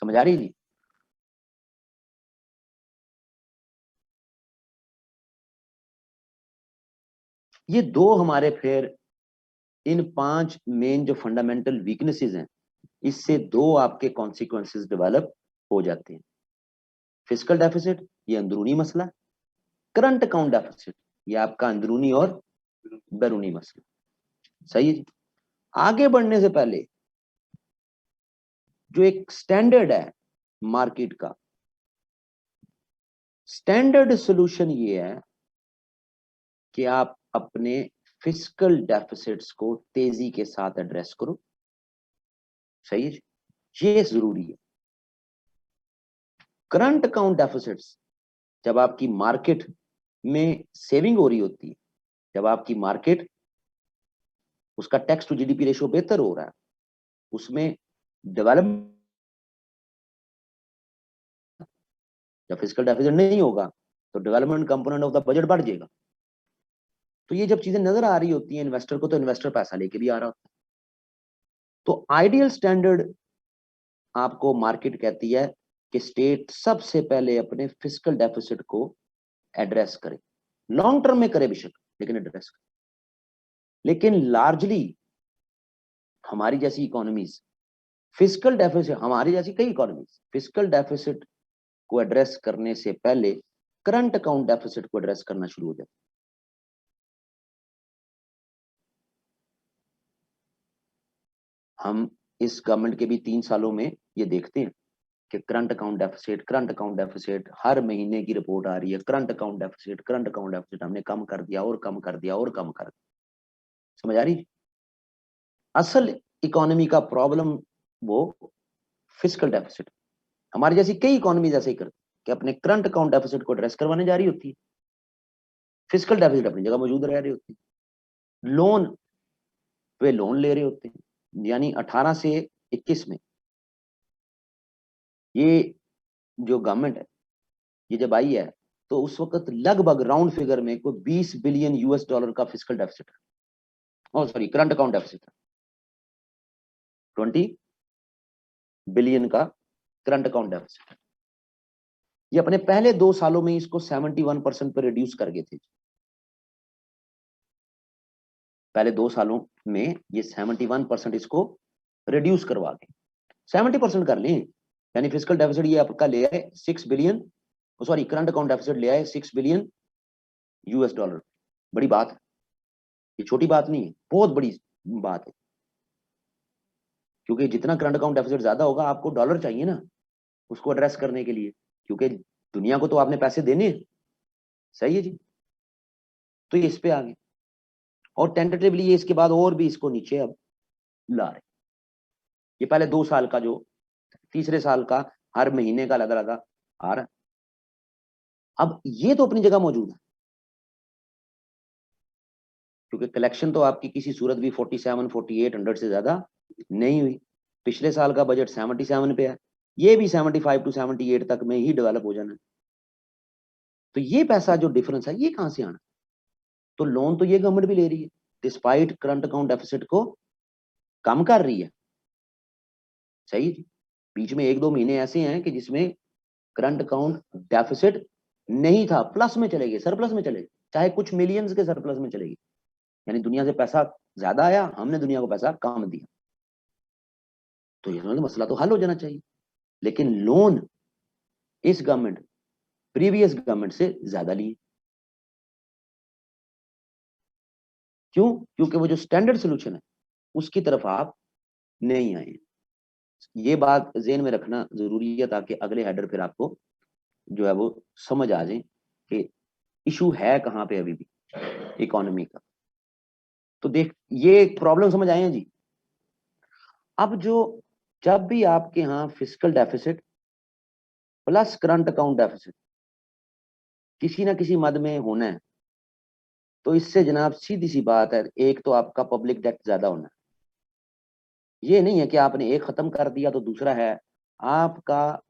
S1: समझ आ रही जी? ये दो हमारे फिर इन 5 मेन जो फंडामेंटल वीकनेसेस हैं, इससे दो आपके कॉन्सिक्वेंसेस डेवलप हो जाते हैं। फिजिकल डेफिसिट ये अंदरूनी मसला, करंट अकाउंट डेफिसिट ये आपका अंदरूनी और बैरूनी मसला। सही है जी? आगे बढ़ने से पहले जो एक स्टैंडर्ड है मार्केट का, स्टैंडर्ड सोल्यूशन ये है कि आप अपने फिजिकल डेफिसिट्स को तेजी के साथ एड्रेस करो। सही है जी? ये जरूरी है। करंट अकाउंट डेफिसिट्स जब आपकी मार्केट में सेविंग हो रही होती है, जब आपकी मार्केट उसका टैक्स टू जीडीपी रेशियो बेहतर हो रहा है, उसमें डेवलपमेंट, जब फिजिकल डेफिसिट नहीं होगा तो development component of the budget बढ़ जाएगा। तो ये जब चीजें नजर आ रही होती हैं इन्वेस्टर को, तो इन्वेस्टर पैसा लेके भी आ रहा होता है। तो आइडियल स्टैंडर्ड आपको मार्केट कहती है कि स्टेट सबसे पहले अपने फिजिकल डेफिसिट को एड्रेस करे, लॉन्ग टर्म में करे बेशक, लेकिन एड्रेस करे। लेकिन लार्जली हमारी जैसी इकोनॉमीज फिजिकल डेफिसिट, हमारी जैसी कई इकोनॉमीज फिजिकल डेफिसिट को एड्रेस करने से पहले करंट अकाउंट डेफिसिट को एड्रेस करना शुरू हो जाता है। हम इस गवर्नमेंट के भी 3 सालों में ये देखते हैं कि करंट अकाउंट डेफिसिट हर महीने की रिपोर्ट आ रही है, करंट अकाउंट डेफिसिट हमने कम कर दिया और कम कर दिया और कम कर दिया। समझ आ रही? असल इकोनॉमी का प्रॉब्लम वो फिजिकल डेफिसिट। हमारी जैसी कई इकोनॉमीज ऐसे ही करती कि अपने करंट अकाउंट डेफिसिट को एड्रेस करवाने जा रही होती है, फिजिकल डेफिसिट अपनी जगह मौजूद रह रहे होते हैं, लोन वे लोन ले रहे होते हैं। यानी 18 से 21 में ये जो गवर्नमेंट है ये जब आई है तो उस वक्त लगभग राउंड फिगर में कोई 20 बिलियन यूएस डॉलर का फिजिकल डेफिसिट है, सॉरी करंट अकाउंट डेफिसिट है, 20 बिलियन का करंट अकाउंट डेफिसिट। ये अपने पहले 2 सालों में इसको 71% पर रिड्यूस कर गए थे। पहले 2 सालों में ये 71% इसको रिड्यूस करवा के 70% कर लें, यानी फिजिकल डेफिसिट ये आपका ले आए 6 billion, sorry current account deficit ले आए 6 बिलियन यूएस डॉलर। बड़ी बात है, ये छोटी बात नहीं है, बहुत बड़ी बात है, क्योंकि जितना करंट अकाउंट डेफिसिट ज्यादा होगा आपको डॉलर चाहिए ना उसको एड्रेस करने के लिए, क्योंकि दुनिया को तो आपने पैसे देने हैं। सही है जी, तो ये इस पे आ गए और टेंटेटिवली ये इसके बाद और भी इसको नीचे अब ला रहे। ये पहले 2 साल का जो तीसरे साल का हर महीने का अलग अलग आ रहा है। अब ये तो अपनी जगह मौजूद है, क्योंकि कलेक्शन तो आपकी किसी सूरत भी 47-4800 से ज्यादा नहीं हुई। पिछले साल का बजट 77 पे है, ये भी 75 to 78 तक में ही डेवलप हो जाना है। तो ये पैसा जो डिफरेंस है ये कहां से आना? तो लोन तो ये गवर्नमेंट भी ले रही है, डिस्पाइट करंट अकाउंट डेफिसिट को कम कर रही है। सही है जी, बीच में 1-2 महीने ऐसे हैं कि जिसमें करंट अकाउंट डेफिसिट नहीं था, प्लस में चले गए, सरप्लस में चले गए, चाहे कुछ मिलियंस के सरप्लस में चले गए, यानी दुनिया से पैसा ज्यादा आया, हमने दुनिया को पैसा कम दिया। तो ये मसला तो हल हो जाना चाहिए, लेकिन लोन इस गवर्नमेंट प्रीवियस गवर्नमेंट से ज्यादा लिए। क्यों? क्योंकि वो जो स्टैंडर्ड सोल्यूशन है उसकी तरफ आप नहीं आए। ये बात ज़हन में रखना जरूरी है ताकि अगले हेडर फिर आपको जो है वो समझ आ जाए कि इशू है कहाँ पे अभी भी इकोनॉमी का। तो देख ये प्रॉब्लम समझ आए हैं जी। अब जो जब भी आपके यहाँ physical deficit plus current account deficit किसी ना किसी मद में होना है, तो इससे जनाब सीधी सी बात है, एक तो आपका पब्लिक डेट ज्यादा होना है। ये नहीं है कि आपने एक खत्म कर दिया तो दूसरा है, आपका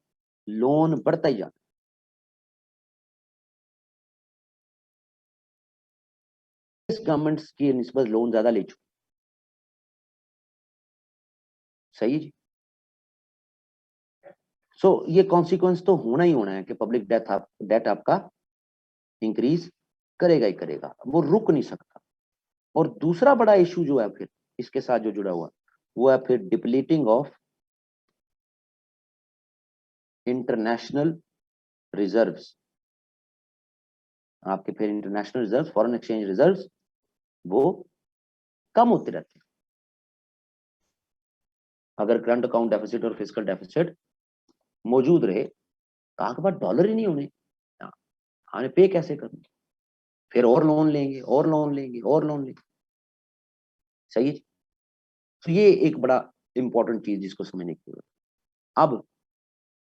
S1: लोन बढ़ता ही जाता। इस गवर्नमेंट्स की निस्बत लोन ज्यादा ले चुके। सही है जी। सो ये कॉन्सिक्वेंस तो होना ही होना है कि पब्लिक डेट आपका इंक्रीज करेगा ही करेगा, वो रुक नहीं सकता। और दूसरा बड़ा इशू जो है फिर इसके साथ जो जुड़ा हुआ वो है फिर डिप्लीटिंग ऑफ इंटरनेशनल रिजर्व्स। आपके फिर international reserve, foreign exchange reserves वो कम होते रहते हैं अगर करंट अकाउंट डेफिसिट और फिजिकल डेफिसिट मौजूद रहे। कहा के बाद डॉलर ही नहीं होने, हमें पे कैसे करना? फिर और लोन लेंगे और लोन लेंगे और लोन लेंगे। सही है। तो ये एक बड़ा इंपॉर्टेंट चीज जिसको समझने की जरूरत। अब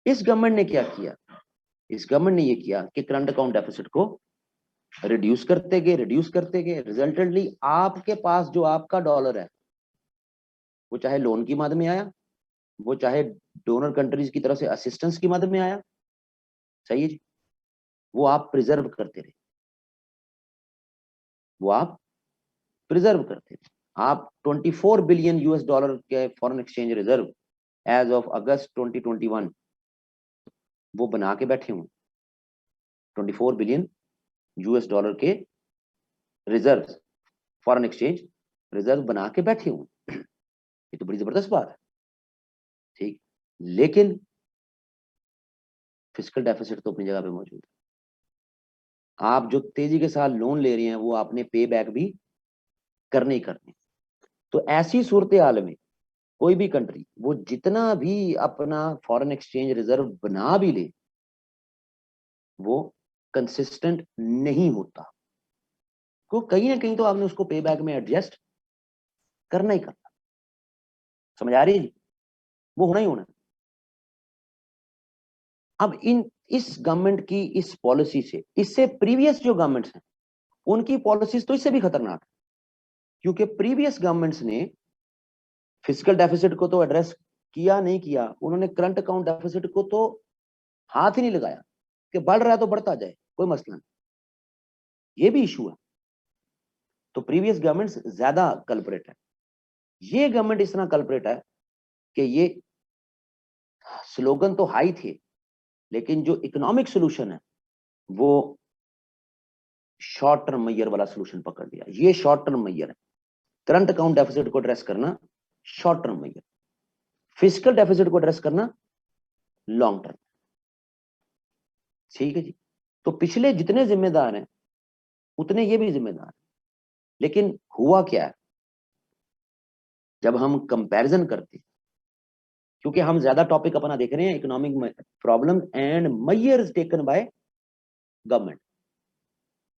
S1: इस गवर्नमेंट ने क्या किया? इस गवर्नमेंट ने ये किया कि करंट अकाउंट डेफिसिट को रिड्यूस करते गए, रिजल्टेंटली आपके पास जो आपका डॉलर है वो चाहे लोन की मद में आया, वो चाहे डोनर कंट्रीज की तरफ से असिस्टेंस की मद में आया। सही है जी, वो आप प्रिजर्व करते रहे, वो आप प्रिजर्व करते रहे। आप 24 बिलियन यूएस डॉलर के foreign exchange reserve as of August 2021 वो बना के बैठे हुए। 24 बिलियन यूएस डॉलर के रिजर्व, फॉरेन एक्सचेंज रिजर्व बना के बैठे हुए। ये तो बड़ी जबरदस्त बात है, ठीक। लेकिन फिजिकल डेफिसिट तो अपनी जगह पे मौजूद है। आप जो तेजी के साथ लोन ले रहे हैं वो आपने पे बैक भी करने ही करने। तो ऐसी सूरत हाल में कोई भी कंट्री वो जितना भी अपना फॉरेन एक्सचेंज रिजर्व बना भी ले वो कंसिस्टेंट नहीं होता, तो कहीं ना कहीं तो आपने उसको पे बैक में एडजस्ट करना ही करना। समझ आ रही है? वो होना ही होना। अब इस गवर्नमेंट की इस पॉलिसी से, इससे प्रीवियस जो गवर्नमेंट्स हैं उनकी पॉलिसीज तो इससे भी खतरनाक है, क्योंकि प्रीवियस गवर्नमेंट्स ने फिजिकल डेफिसिट को तो एड्रेस किया नहीं किया, उन्होंने करंट अकाउंट डेफिसिट को तो हाथ ही नहीं लगाया कि बढ़ रहा है तो बढ़ता जाए, कोई मसला नहीं। ये भी इशू है। तो प्रीवियस गवर्नमेंट्स ज्यादा कल्परेट है। ये गवर्नमेंट इस तरह कल्परेट है कि ये स्लोगन तो हाई थे, लेकिन जो इकोनॉमिक सोल्यूशन है वो शॉर्ट टर्म मैयर वाला सोल्यूशन पकड़ लिया। ये शॉर्ट टर्म मैयर है, करंट अकाउंट डेफिसिट को एड्रेस करना short term Maihar, physical deficit को एड्रेस करना लॉन्ग टर्म। ठीक है जी। तो पिछले जितने जिम्मेदार हैं उतने ये भी जिम्मेदार हैं। लेकिन हुआ क्या है, जब हम कंपैरिजन करते हैं, क्योंकि हम ज्यादा टॉपिक अपना देख रहे हैं economic problem and measures taken by government.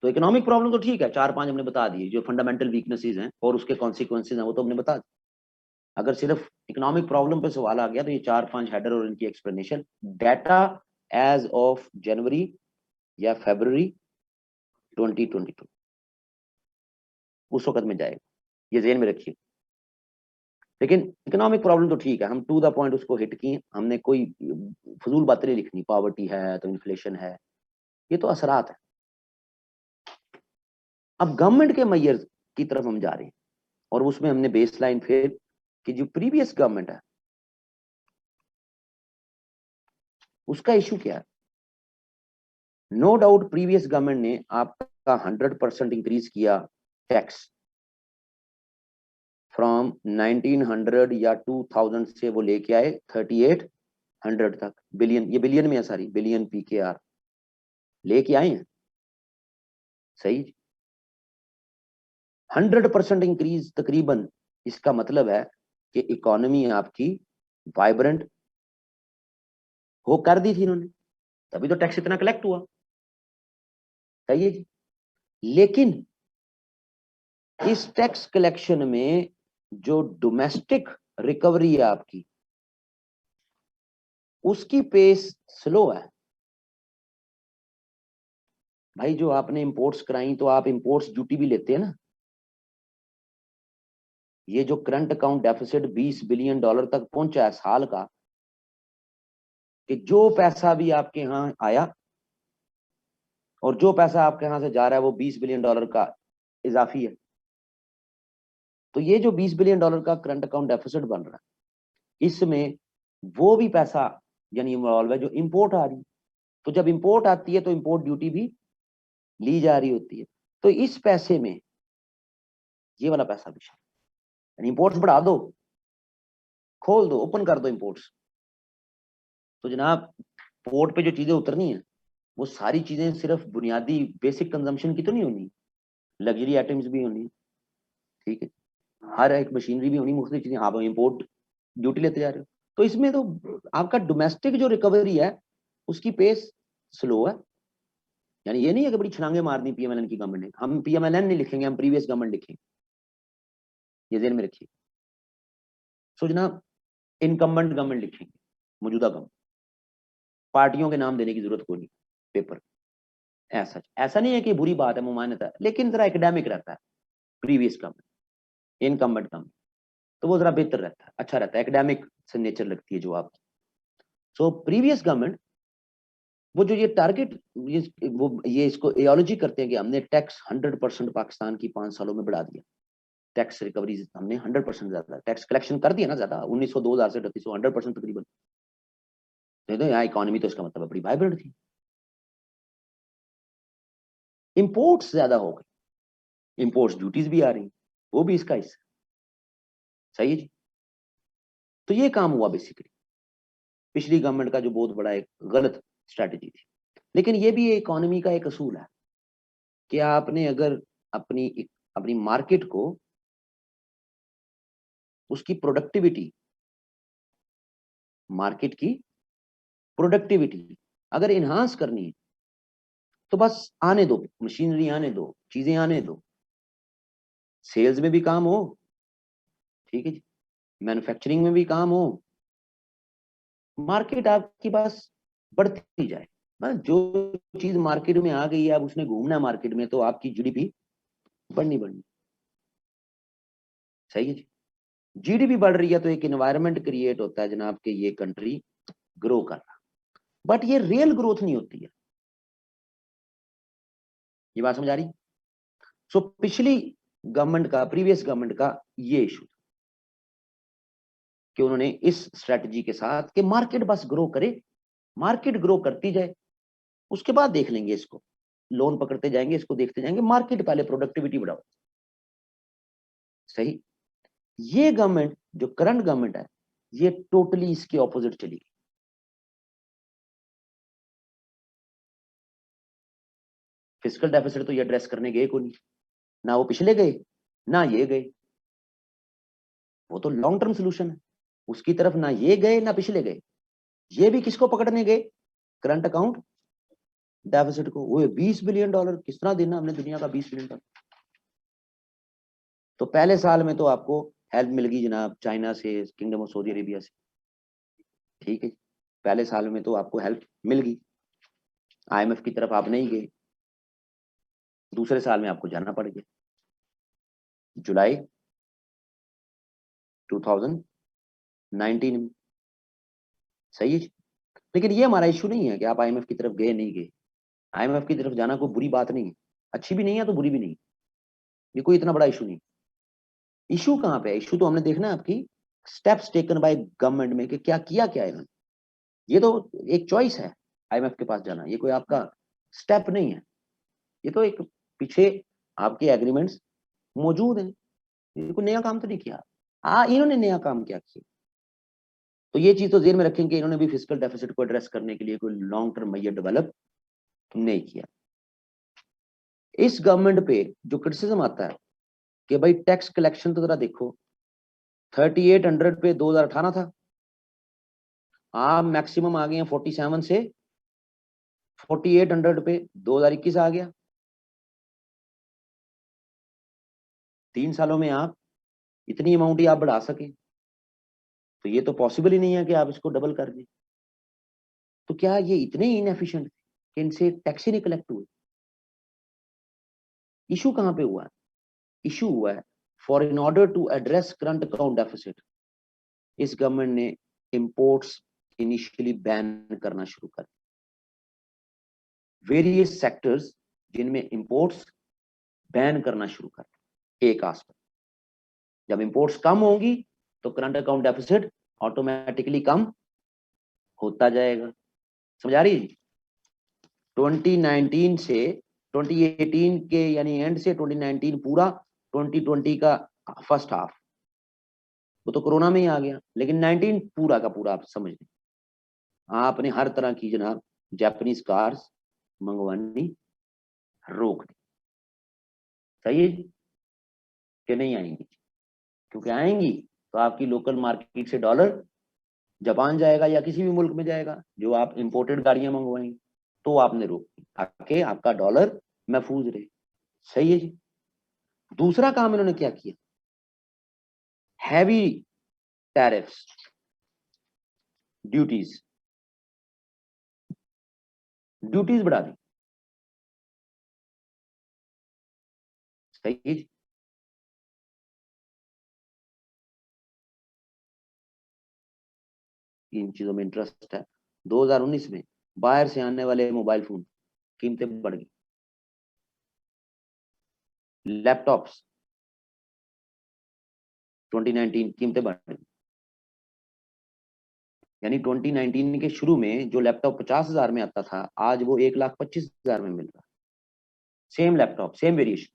S1: तो इकोनॉमिक प्रॉब्लम तो ठीक है, 4-5 हमने बता दिए जो फंडामेंटल वीकनेसेस हैं और उसके कॉन्सिक्वेंसेज हैं, वो तो हमने बता दिए। अगर सिर्फ इकोनॉमिक प्रॉब्लम पे सवाल आ गया तो ये 4-5 हेडर और इनकी एक्सप्लेनेशन, डाटा एज ऑफ जनवरी या फरवरी 2022 उस वक्त में जाएगा, ये जेन में रखिए। लेकिन इकोनॉमिक प्रॉब्लम तो ठीक है, हम टू द पॉइंट उसको हिट किए, हमने कोई फजूल बातें नहीं लिखनी, पॉवर्टी है तो इन्फ्लेशन है, ये तो असरात है। अब गवर्नमेंट के मैयर की तरफ हम जा रहे हैं और उसमें हमने बेस लाइन फिर कि जो प्रीवियस गवर्नमेंट है उसका इशू क्या है। नो डाउट प्रीवियस गवर्नमेंट ने आपका 100% इंक्रीज किया टैक्स, फ्रॉम 1900 या 2000 से वो लेके आए 3800 तक बिलियन, ये बिलियन में है सारी, बिलियन PKR लेके आए हैं, सही। 100% इंक्रीज तकरीबन, इसका मतलब है कि इकोनॉमी आपकी वाइब्रेंट हो कर दी थी इन्होंने, तभी तो टैक्स इतना कलेक्ट हुआ, सही है जी। लेकिन इस टैक्स कलेक्शन में जो डोमेस्टिक रिकवरी है आपकी, उसकी पेस स्लो है। भाई जो आपने इंपोर्ट्स कराई तो आप इंपोर्ट्स ड्यूटी भी लेते हैं ना। ये जो करंट अकाउंट डेफिसिट $20 बिलियन तक पहुंचा है साल का, कि जो पैसा भी आपके यहां आया और जो पैसा आपके यहां से जा रहा है वो $20 बिलियन का इजाफी है। तो ये जो $20 बिलियन का करंट अकाउंट डेफिसिट बन रहा है, इसमें वो भी पैसा यानी इन्वॉल्व है जो इंपोर्ट आ रही है। तो जब इंपोर्ट आती है तो इंपोर्ट ड्यूटी भी ली जा रही होती है। तो इस पैसे में ये वाला पैसा भी शामिल, इंपोर्ट्स बढ़ा दो, खोल दो, ओपन कर दो इंपोर्ट्स, तो जनाब पोर्ट पे जो चीजें उतरनी है वो सारी चीजें सिर्फ बुनियादी बेसिक कंजम्पशन की तो नहीं होनी, लग्जरी आइटम्स भी होनी, ठीक है, हर एक मशीनरी भी होनी, मुख्तलिफ चीजें, आप इंपोर्ट ड्यूटी लेते जा रहे हो। तो इसमें तो आपका डोमेस्टिक जो रिकवरी है उसकी पेस स्लो है। यानी ये नहीं है कि बड़ी छलांगे मारनी PMLN की गवर्नमेंट ने, हम PMLN नहीं लिखेंगे, हम प्रीवियस गवर्नमेंट लिखेंगे, ये जेन में रखिए। सो जनाब इनकम्बेंट गवर्नमेंट लिखेंगे, मौजूदा गवर्नमेंट, पार्टियों के नाम देने की जरूरत कोई नहीं पेपर। ऐसा नहीं है कि बुरी बात है, मुमानता है, लेकिन जरा एकेडमिक रहता है प्रीवियस गवर्नमेंट, इनकम्बेंट गवर्नमेंट, तो वो जरा बेहतर रहता है, अच्छा रहता है, एकेडमिक से नेचर लगती है जो आपकी। सो प्रीवियस गवर्नमेंट वो जो ये टारगेट, ये इसको एयोलॉजी करते हैं कि हमने टैक्स 100% पाकिस्तान की 5 सालों में बढ़ा दिया, टैक्स रिकवरी हमने 100% ज्यादा टैक्स कलेक्शन कर दिया ना, ज्यादा 1900 2000 से 3800 100% तकरीबन। तो यहाँ इकोनॉमी तो इसका मतलब बड़ी वाइब्रेंट थी, इंपोर्ट्स ज्यादा हो गए, इंपोर्ट्स ड्यूटीज भी आ रही, वो भी इसका हिस्सा, सही है जी। तो ये काम हुआ बेसिकली पिछली गवर्नमेंट का जो बहुत बड़ा एक गलत स्ट्रैटेजी थी। लेकिन ये भी इकोनॉमी का एक असूल है कि आपने अगर अपनी अपनी मार्केट को, उसकी प्रोडक्टिविटी, मार्केट की प्रोडक्टिविटी अगर इन्हांस करनी है तो बस आने दो, मशीनरी आने दो, चीजें आने दो, सेल्स में भी काम हो, ठीक है जी, मैन्युफैक्चरिंग में भी काम हो, मार्केट आपकी बस बढ़ती जाए, जो चीज मार्केट में आ गई है, अब उसने घूमना है मार्केट में, तो आपकी जीडीपी बढ़नी बढ़नी। सही है जी। जीडीपी बढ़ रही है तो एक एनवायरनमेंट क्रिएट होता है जनाब कि ये कंट्री ग्रो कर रहा, बट ये रियल ग्रोथ नहीं होती है। ये बात समझ आ रही? सो पिछली गवर्नमेंट का, प्रीवियस गवर्नमेंट का ये इशू कि उन्होंने इस स्ट्रेटजी के साथ कि मार्केट बस ग्रो करे, मार्केट ग्रो करती जाए, उसके बाद देख लेंगे इसको, लोन पकड़ते जाएंगे, इसको देखते जाएंगे, मार्केट पहले, प्रोडक्टिविटी बढ़ाओ। सही। ये गवर्नमेंट जो करंट गवर्नमेंट है, ये टोटली इसके ऑपोजिट चली गई। फिजिकल डेफिसिट तो ये एड्रेस करने गए को नहीं, ना वो पिछले गए ना ये गए, वो तो लॉन्ग टर्म सोल्यूशन है, उसकी तरफ ना ये गए ना पिछले गए। ये भी किसको पकड़ने गए? करंट अकाउंट डेफिसिट को। वो $20 बिलियन किस तरह देना हमने दुनिया का $20 बिलियन। तो पहले साल में तो आपको हेल्प मिल गई जनाब चाइना से, किंगडम ऑफ सऊदी अरेबिया से, ठीक है। पहले साल में तो आपको हेल्प मिल गई, आईएमएफ की तरफ आप नहीं गए। दूसरे साल में आपको जाना पड़ गया, जुलाई 2019 में। सही है। लेकिन ये हमारा इशू नहीं है कि आप आईएमएफ की तरफ गए नहीं गए। आईएमएफ की तरफ जाना कोई बुरी बात नहीं है, अच्छी भी नहीं है तो बुरी भी नहीं है, ये कोई इतना बड़ा इशू नहीं। इशू कहाँ पे है? इशू तो हमने देखना है आपकी स्टेप्स टेकन बाय गवर्नमेंट में कि क्या किया क्या है इन्होंने। ये तो एक चॉइस है आईएमएफ के पास जाना, ये कोई आपका स्टेप नहीं है, ये तो एक पीछे आपके एग्रीमेंट्स मौजूद हैं। ये कोई नया काम तो नहीं किया। इन्होंने नया काम क्या किया? तो ये चीज तो जेल में रखेंगे, इन्होंने भी फिजिकल डेफिसिट को एड्रेस करने के लिए कोई लॉन्ग टर्म मैयर डेवलप नहीं किया। इस गवर्नमेंट पे जो क्रिटिसिज्म आता है कि भाई टैक्स कलेक्शन तो जरा देखो, 3800 पे 2018 था, आप मैक्सिमम आ गए हैं 47 से 4800 पे 2021 आ गया। 3 सालों में आप इतनी अमाउंट ही आप बढ़ा सके, तो ये तो पॉसिबल ही नहीं है कि आप इसको डबल कर दें। तो क्या ये इतने इनएफिशिएंट कि इनसे टैक्स ही नहीं कलेक्ट हुए? इशू कहां पे हुआ है? इशू हुआ है for in order to address current account deficit, इस गवर्नमेंट ने इंपोर्ट्स इनिशियली बैन करना शुरू कर, वेरियस सेक्टर्स जिनमें इंपोर्ट्स बैन करना शुरू कर। एक आस्पेक्ट, जब इंपोर्ट्स कम होंगी तो करंट अकाउंट डेफिसिट ऑटोमेटिकली कम होता जाएगा। समझ आ रही है? 2019 से 2018 के यानी एंड से 2019 पूरा, 2020 का फर्स्ट हाफ, वो तो कोरोना में ही आ गया, लेकिन 19 पूरा का पूरा आप समझ लें, आपने हर तरह की जनाब जापानीज कार्स मंगवानी रोक दी। सही है जी? कि नहीं आएंगी? क्योंकि आएंगी तो आपकी लोकल मार्केट से डॉलर जापान जाएगा या किसी भी मुल्क में जाएगा, जो आप इंपोर्टेड गाड़ियां मंगवाएंगे, तो आपने रोक दी ताकि आपका डॉलर महफूज रहे। सही है जी। दूसरा काम इन्होंने क्या किया? हैवी टैरिफ्स, ड्यूटीज, ड्यूटीज बढ़ा दी। सही है जी। इन चीजों में इंटरेस्ट है। 2019 में बाहर से आने वाले मोबाइल फोन कीमतें बढ़ गई, लैपटॉप्स 2019 कीमतें बढ़ गई, यानी 2019 के शुरू में जो लैपटॉप 50,000 में आता था, आज वो 1,25,000 में मिल रहा है। Same laptop, same variation,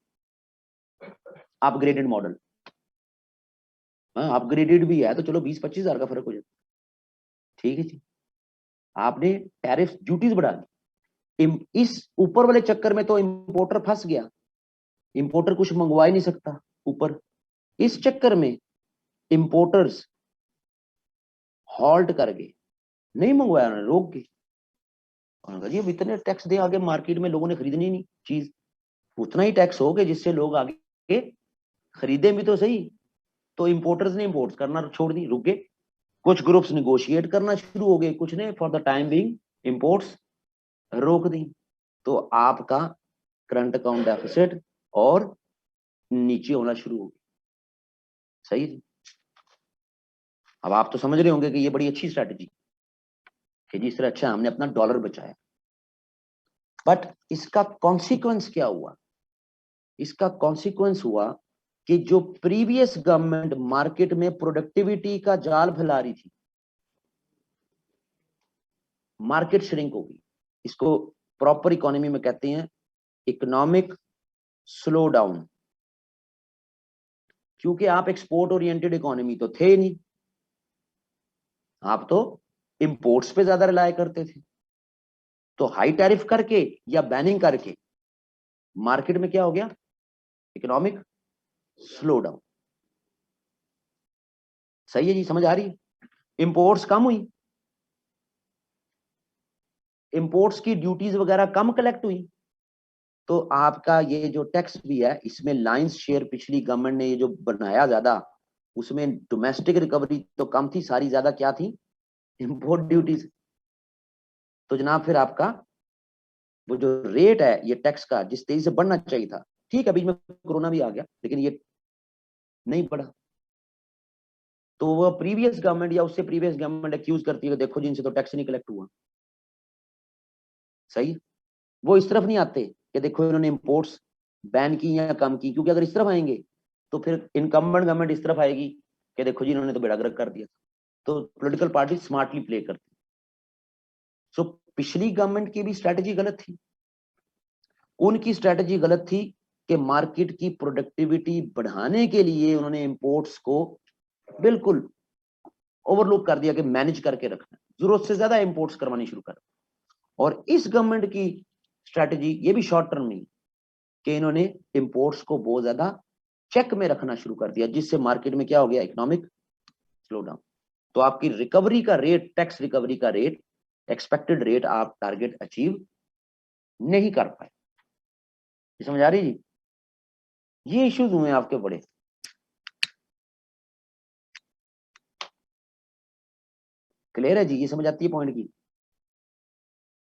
S1: upgraded model. हाँ, अपग्रेडेड भी है तो चलो 20-25,000 का फर्क हो जाता। ठीक है जी। आपने टैरिफ ड्यूटीज बढ़ा दी, इस ऊपर वाले चक्कर में तो इंपोर्टर फंस गया, इंपोर्टर कुछ मंगवा ही नहीं सकता ऊपर। इस चक्कर में इंपोर्टर्स हॉल्ट कर गए, नहीं मंगवाया, उन्होंने रोक के। उन्होंने कहा जी अब इतने टैक्स दे आगे, मार्केट में लोगों ने खरीदनी नहीं चीज, उतना ही टैक्स हो गया जिससे लोग आगे खरीदे भी तो सही। तो इंपोर्टर्स ने इंपोर्ट करना छोड़ दी, रुक गए। कुछ ग्रुप्स निगोशिएट करना शुरू हो गए, कुछ ने for the time being imports रोक दी तो आपका करंट अकाउंट डेफिसिट और नीचे होना शुरू हो गया। सही है। अब आप तो समझ रहे होंगे कि ये बड़ी अच्छी स्ट्रैटेजी कि जिस तरह अच्छा हमने अपना डॉलर बचाया, बट इसका कॉन्सिक्वेंस क्या हुआ? इसका कॉन्सिक्वेंस हुआ कि जो प्रीवियस गवर्नमेंट मार्केट में प्रोडक्टिविटी का जाल फैला रही थी, मार्केट श्रिंक होगी। इसको प्रॉपर इकोनॉमी में कहते हैं इकोनॉमिक स्लो डाउन, क्योंकि आप एक्सपोर्ट ओरिएंटेड इकोनॉमी तो थे नहीं, आप तो इंपोर्ट्स पे ज्यादा रिलाय करते थे। तो हाई टैरिफ करके या बैनिंग करके मार्केट में क्या हो गया? Economic slow down. सही है जी, समझ आ रही है? इंपोर्ट्स कम हुई, इंपोर्ट्स की ड्यूटीज वगैरह कम कलेक्ट हुई, तो आपका ये जो टैक्स भी है इसमें लाइंस शेयर पिछली गवर्नमेंट ने ये जो बनाया ज्यादा, उसमें डोमेस्टिक रिकवरी तो कम थी, सारी ज्यादा क्या थी? Import duties. तो जनाब फिर आपका वो जो रेट है ये टैक्स का जिस तेजी से बढ़ना चाहिए था, ठीक है बीच में कोरोना भी आ गया लेकिन ये नहीं बढ़ा, तो वो प्रीवियस गवर्नमेंट या उससे प्रीवियस गवर्नमेंट एक्यूज करती है देखो जिनसे तो टैक्स नहीं कलेक्ट हुआ। सही। वो इस तरफ नहीं आते कि देखो इन्होंने इंपोर्ट्स बैन की या कम की, क्योंकि अगर इस तरफ आएंगे तो फिर इनकम्बेंट गवर्नमेंट इस तरफ आएगी कि देखो जी इन्होंने तो बेड़ा गर्क कर दिया। तो पॉलिटिकल पार्टी स्मार्टली प्ले करती। सो पिछली गवर्नमेंट की भी स्ट्रैटेजी गलत थी। उनकी स्ट्रैटेजी गलत थी कि मार्केट की प्रोडक्टिविटी बढ़ाने के लिए उन्होंने इंपोर्ट्स को बिल्कुल ओवरलुक कर दिया कि मैनेज करके रखना, जरूरत से ज्यादा इंपोर्ट्स करवानी शुरू कर। और इस गवर्नमेंट की स्ट्रैटेजी ये भी शॉर्ट टर्म नहीं कि इन्होंने इंपोर्ट्स को बहुत ज्यादा चेक में रखना शुरू कर दिया, जिससे मार्केट में क्या हो गया? Economic slow down. तो आपकी रिकवरी का रेट, टैक्स रिकवरी का रेट, एक्सपेक्टेड रेट आप टारगेट अचीव नहीं कर पाए। समझ आ रही जी? ये इश्यूज हुए आपके बड़े। क्लियर है जी? ये समझ आती है पॉइंट की?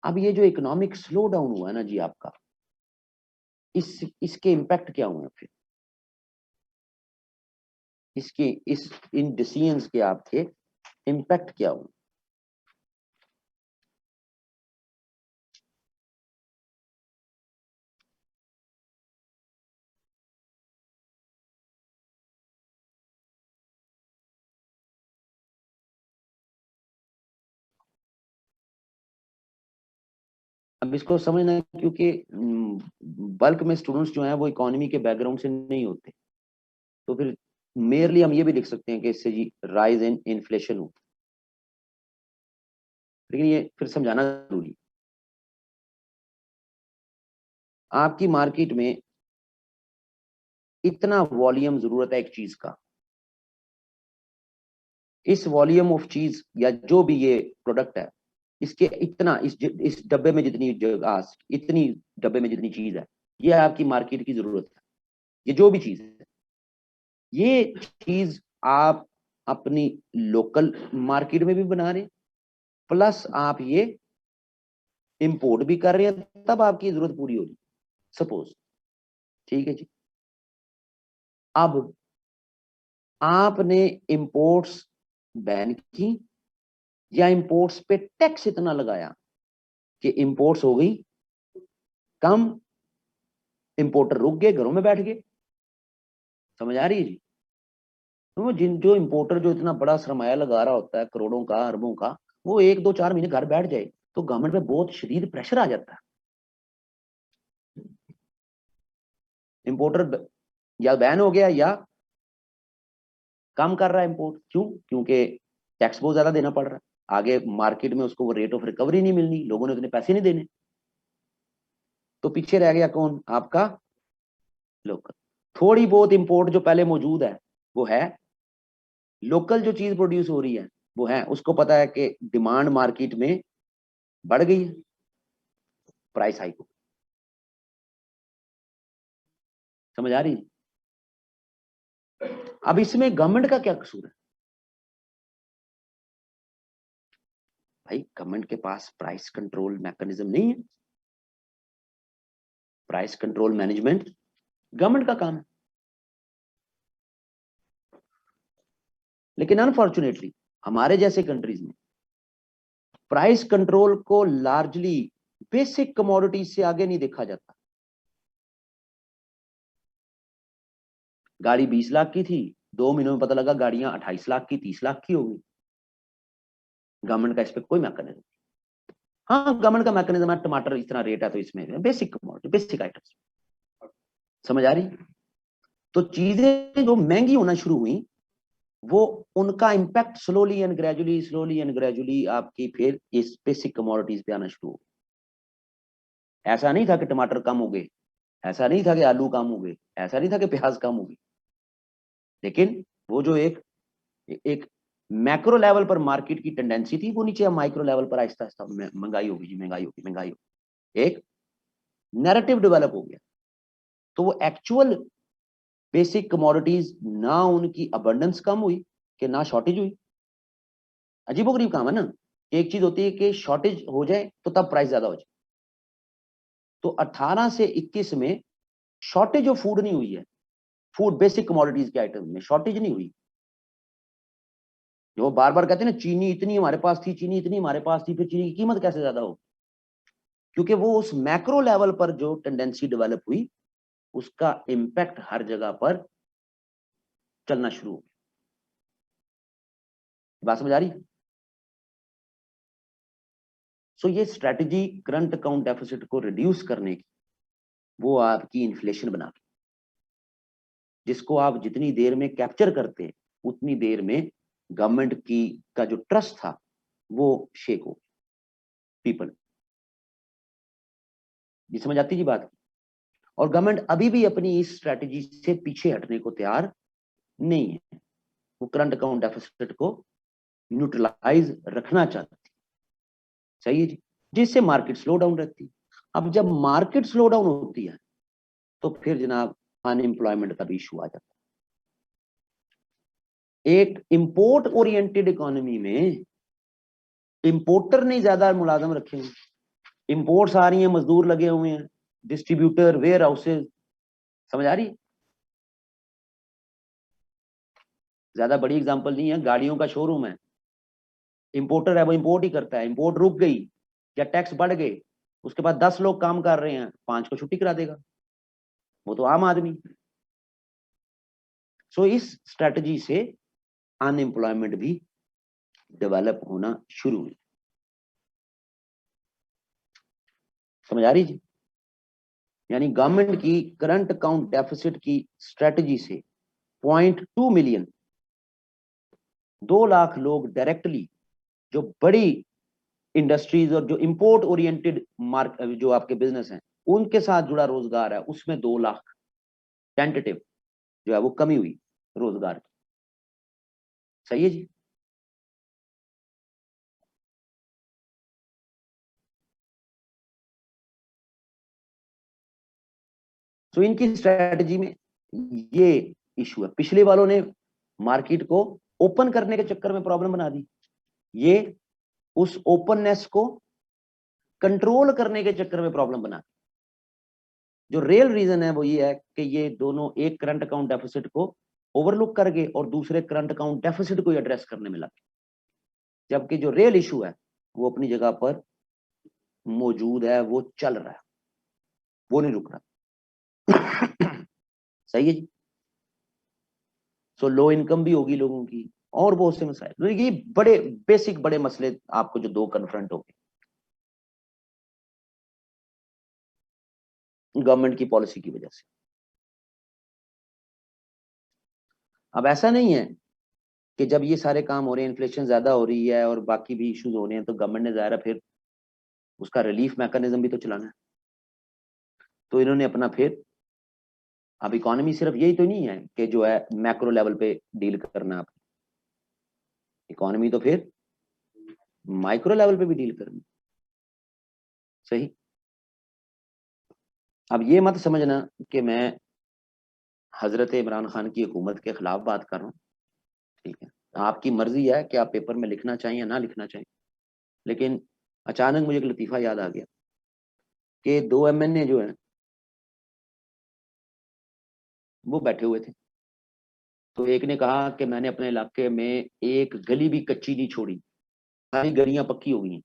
S1: अब ये जो इकोनॉमिक स्लो डाउन हुआ है ना जी आपका, इसके इम्पैक्ट क्या हुए फिर? इसके इस इन डिसीजंस के आपके इम्पैक्ट क्या हुए? अब इसको समझना है, क्योंकि बल्क में स्टूडेंट्स जो हैं वो इकोनॉमी के बैकग्राउंड से नहीं होते, तो फिर मेयरली हम ये भी लिख सकते हैं कि इससे जी राइज इन इन्फ्लेशन हो। लेकिन ये फिर समझाना जरूरी। आपकी मार्केट में इतना वॉल्यूम जरूरत है एक चीज का, इस वॉल्यूम ऑफ चीज या जो भी ये प्रोडक्ट है, इसके इतना इस डब्बे में जितनी जगह, इतनी डब्बे में जितनी चीज है, ये आपकी मार्केट की जरूरत है। ये जो भी चीज है, ये चीज आप अपनी लोकल मार्केट में भी बना रहे, प्लस आप ये इंपोर्ट भी कर रहे हैं, तब आपकी जरूरत पूरी होगी। सपोज, ठीक है जी, अब आपने इंपोर्ट्स बैन की या इंपोर्ट्स पे टैक्स इतना लगाया कि इंपोर्ट्स हो गई कम, इंपोर्टर रुक गए, घरों में बैठ गए। समझ आ रही है जी? तो जिन जो इंपोर्टर जो इतना बड़ा सरमाया लगा रहा होता है करोड़ों का अरबों का, वो 1 2 4 महीने घर बैठ जाए तो गवर्नमेंट पे बहुत शदीद प्रेशर आ जाता है। इंपोर्टर या बैन हो गया या कम कर रहा है इंपोर्ट, क्यों? क्योंकि टैक्स बहुत ज्यादा देना पड़ रहा है, आगे मार्केट में उसको वो रेट ऑफ रिकवरी नहीं मिलनी, लोगों ने उतने पैसे नहीं देने, तो पीछे रह गया कौन? आपका लोकल। थोड़ी बहुत इंपोर्ट जो पहले मौजूद है वो है, लोकल जो चीज प्रोड्यूस हो रही है वो है, उसको पता है कि डिमांड मार्केट में बढ़ गई है, प्राइस हाइक हो। समझ आ रही है? अब इसमें गवर्नमेंट का क्या कसूर है? भाई गवर्नमेंट के पास प्राइस कंट्रोल मैकेनिज्म नहीं है, प्राइस कंट्रोल मैनेजमेंट गवर्नमेंट का काम है। लेकिन अनफॉर्चुनेटली हमारे जैसे कंट्रीज में प्राइस कंट्रोल को लार्जली बेसिक कमोडिटीज से आगे नहीं देखा जाता। गाड़ी 20 लाख की थी, 2 महीनों में पता लगा गाड़ियां 28 लाख की, 30 लाख की हो गई। गवर्नमेंट का इस पर कोई मैकेनिज्म, हाँ गवर्नमेंट का मैकेनिज्म है, टमाटर इतना रेट है तो इसमें बेसिक कमोडिटी, बेसिक आइटम्स। समझ आ रही? तो चीजें जो महंगी होना शुरू हुई, वो उनका इंपैक्ट स्लोली एंड ग्रेजुअली आपकी फिर इस बेसिक कमोडिटीज पे आना शुरू हो। ऐसा नहीं था कि टमाटर कम हो गए, ऐसा नहीं था कि आलू कम हो गए, ऐसा नहीं था कि प्याज कम हो गई, लेकिन वो जो एक एक मैक्रो लेवल पर मार्केट की टेंडेंसी थी, वो नीचे माइक्रो लेवल पर आहिस्ता आहिस्ता महंगाई होगी जी, महंगाई होगी, महंगाई होगी, एक नैरेटिव डेवलप हो गया। तो वो एक्चुअल बेसिक कमोडिटीज ना उनकी अबंडेंस कम हुई कि ना शॉर्टेज हुई। अजीबोगरीब काम है ना, एक चीज होती है कि शॉर्टेज हो जाए तो तब प्राइस ज्यादा हो जाए। तो 18 से 21 में शॉर्टेज ऑफ फूड नहीं हुई है, फूड बेसिक कमोडिटीज के आइटम में शॉर्टेज नहीं हुई। जो बार बार कहते हैं ना, चीनी इतनी हमारे पास थी, चीनी इतनी हमारे पास थी, फिर चीनी की कीमत कैसे ज्यादा हो? क्योंकि वो उस मैक्रो लेवल पर जो टेंडेंसी डेवलप हुई, उसका इंपैक्ट हर जगह पर चलना शुरू हो गया। बात समझ आ रही? सो ये स्ट्रेटजी करंट अकाउंट डेफिसिट को रिड्यूस करने की, वो आपकी इन्फ्लेशन बना के, जिसको आप जितनी देर में कैप्चर करते हैं उतनी देर में गवर्नमेंट की का जो ट्रस्ट था वो शेक हो पीपल। ये समझ आती जी बात? और गवर्नमेंट अभी भी अपनी इस स्ट्रेटजी से पीछे हटने को तैयार नहीं है। वो करंट अकाउंट डेफिसिट को न्यूट्रलाइज रखना चाहती, सही है जी, जिससे मार्केट स्लो डाउन रहती है। अब जब मार्केट स्लो डाउन होती है तो फिर जनाब अनएम्प्लॉयमेंट का भी इशू आ जाता है। एक इंपोर्ट ओरिएंटेड इकोनॉमी में इंपोर्टर ने ज्यादा मुलाजम रखे हुए, इंपोर्ट्स आ रही हैं, मजदूर लगे हुए हैं, डिस्ट्रीब्यूटर, वेयर हाउसेज। समझ आ रही? ज्यादा बड़ी एग्जांपल नहीं है, गाड़ियों का शोरूम है, इंपोर्टर है, वो इंपोर्ट ही करता है, इंपोर्ट रुक गई या टैक्स बढ़ गए, उसके बाद 10 लोग काम कर रहे हैं, 5 को छुट्टी करा देगा, वो तो आम आदमी। सो इस स्ट्रेटजी से अनएम्प्लॉयमेंट भी डेवलप होना शुरू हुई। समझ आ रही जी? यानी गवर्नमेंट की करंट अकाउंट डेफिसिट की स्ट्रेटजी से 0.2 मिलियन, 2 लाख लोग डायरेक्टली, जो बड़ी इंडस्ट्रीज और जो इंपोर्ट ओरिएंटेड मार्क जो आपके बिजनेस हैं उनके साथ जुड़ा रोजगार है, उसमें 2 लाख टेंटेटिव जो है वो कमी हुई रोजगार की। सही है जी? तो इनकी स्ट्रेटजी में ये इशू है। पिछले वालों ने मार्केट को ओपन करने के चक्कर में प्रॉब्लम बना दी, ये उस ओपननेस को कंट्रोल करने के चक्कर में प्रॉब्लम बना दी। जो रियल रीजन है वो ये है कि ये दोनों एक करंट अकाउंट डेफिसिट को ओवरलुक कर गए और दूसरे करंट अकाउंट डेफिसिट को एड्रेस करने में लगे, जबकि जो रियल इशू है वो अपनी जगह पर मौजूद है, वो चल रहा है, वो नहीं रुक रहा। सही है जी? सो लो इनकम भी होगी लोगों की और बहुत से मसाइल, तो ये बड़े बेसिक बड़े मसले आपको जो दो कन्फ्रंट हो गए गवर्नमेंट की पॉलिसी की वजह से। अब ऐसा नहीं है कि जब ये सारे काम हो रहे हैं, इन्फ्लेशन ज्यादा हो रही है और बाकी भी इश्यूज हो रहे हैं, तो गवर्नमेंट ने ज़ाहिर है फिर उसका रिलीफ मैकेनिज्म भी तो चलाना है। तो इन्होंने अपना फिर, अब इकोनॉमी सिर्फ यही तो नहीं है कि जो है मैक्रो लेवल पे डील करना, आप इकोनॉमी तो फिर माइक्रो लेवल पे भी डील करनी। सही? अब ये मत समझना कि मैं हजरत इमरान खान की हुकूमत के खिलाफ बात कर रहा हूँ, ठीक है? आपकी मर्जी है कि आप पेपर में लिखना चाहिए या ना लिखना चाहिए, लेकिन अचानक मुझे एक लतीफा याद आ गया कि 2 MNA जो है वो बैठे हुए थे। तो एक ने कहा कि मैंने अपने इलाके में एक गली भी कच्ची नहीं छोड़ी, सारी गलियां पक्की हो गई हैं।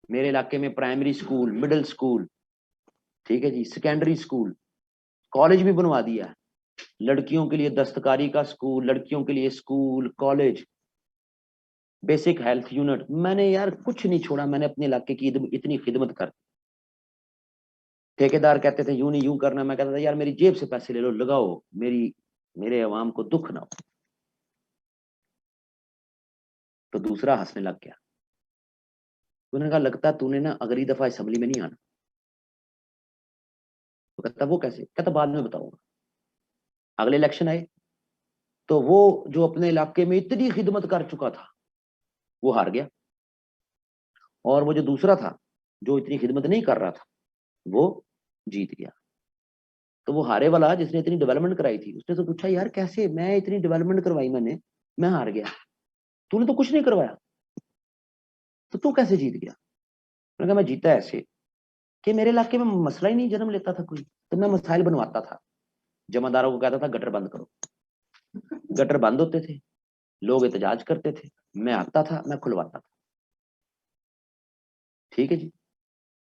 S1: मेरे इलाके में प्राइमरी स्कूल, मिडिल स्कूल, ठीक है जी, सेकेंडरी स्कूल, कॉलेज भी बनवा दिया है। लड़कियों के लिए दस्तकारी का स्कूल, लड़कियों के लिए school, college, basic health unit, मैंने यार कुछ नहीं छोड़ा। मैंने अपने इलाके की इतनी खिदमत कर। ठेकेदार कहते थे यूं नहीं यूं करना, मैं कहता था यार मेरी जेब से पैसे ले लो, लगाओ, मेरे अवाम को दुख ना हो। तो दूसरा हंसने लग गया। उन्होंने कहा लगता तूने ना अगली दफा असेंबली में नहीं आना। तो कहता वो कैसे? कहता बाद में बताऊंगा। अगले इलेक्शन आए तो वो जो अपने इलाके में इतनी खिदमत कर चुका था वो हार गया, और वो जो दूसरा था जो इतनी खिदमत नहीं कर रहा था वो जीत गया। तो वो हारे वाला जिसने इतनी डेवलपमेंट कराई थी उसने तो पूछा यार कैसे? मैं इतनी डेवलपमेंट करवाई मैंने, मैं हार गया, तूने तो कुछ नहीं करवाया, तो तू कैसे जीत गया? मैंने कहा मैं जीता ऐसे कि मेरे इलाके में मसला ही नहीं जन्म लेता था कोई, तो मैं मसाइल बनवाता था। जमादारों को कहता था गटर बंद करो, गटर बंद होते थे, लोग एहतजाज करते थे, मैं आता था, मैं खुलवाता था। ठीक है जी।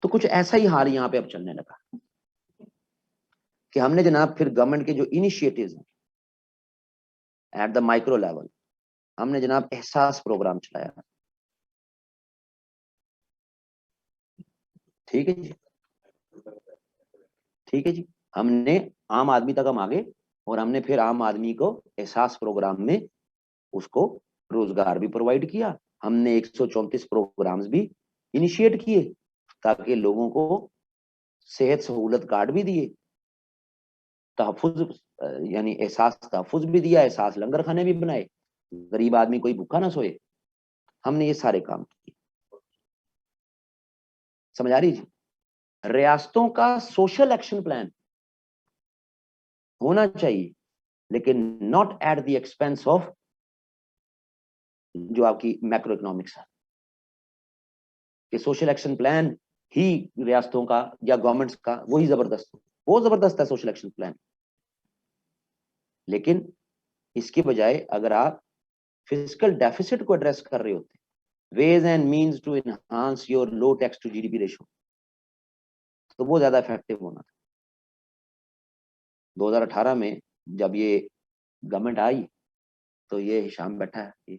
S1: तो कुछ ऐसा ही हाल यहाँ पे अब चलने लगा कि हमने जनाब फिर गवर्नमेंट के जो इनिशिएटिव्स हैं एट द माइक्रो लेवल, हमने जनाब एहसास प्रोग्राम चलाया। ठीक है जी, ठीक है जी। हमने आम आदमी तक हम आगे, और हमने फिर आम आदमी को एहसास प्रोग्राम में उसको रोजगार भी प्रोवाइड किया। हमने 134 प्रोग्राम्स भी इनिशिएट किए ताकि लोगों को सेहत सहूलत कार्ड भी दिए, तहफुज यानी एहसास तहफुज भी दिया, एहसास लंगर खाने भी बनाए, गरीब आदमी कोई भूखा ना सोए। हमने ये सारे काम किए। समझ आ रही जी? रियासतों का सोशल एक्शन प्लान होना चाहिए, लेकिन not at the expense of जो आपकी मैक्रो इकोनॉमिक्स है। कि सोशल एक्शन प्लान ही रियासतों का या गवर्नमेंट्स का वही जबरदस्त हो, वो जबरदस्त है सोशल एक्शन प्लान। लेकिन इसके बजाय अगर आप फिजिकल डेफिसिट को एड्रेस कर रहे होते, ways and means to enhance your low tax to GDP ratio, तो वो ज्यादा इफेक्टिव होना था। 2018 में जब ये गवर्नमेंट आई तो ये हिशाम बैठा है।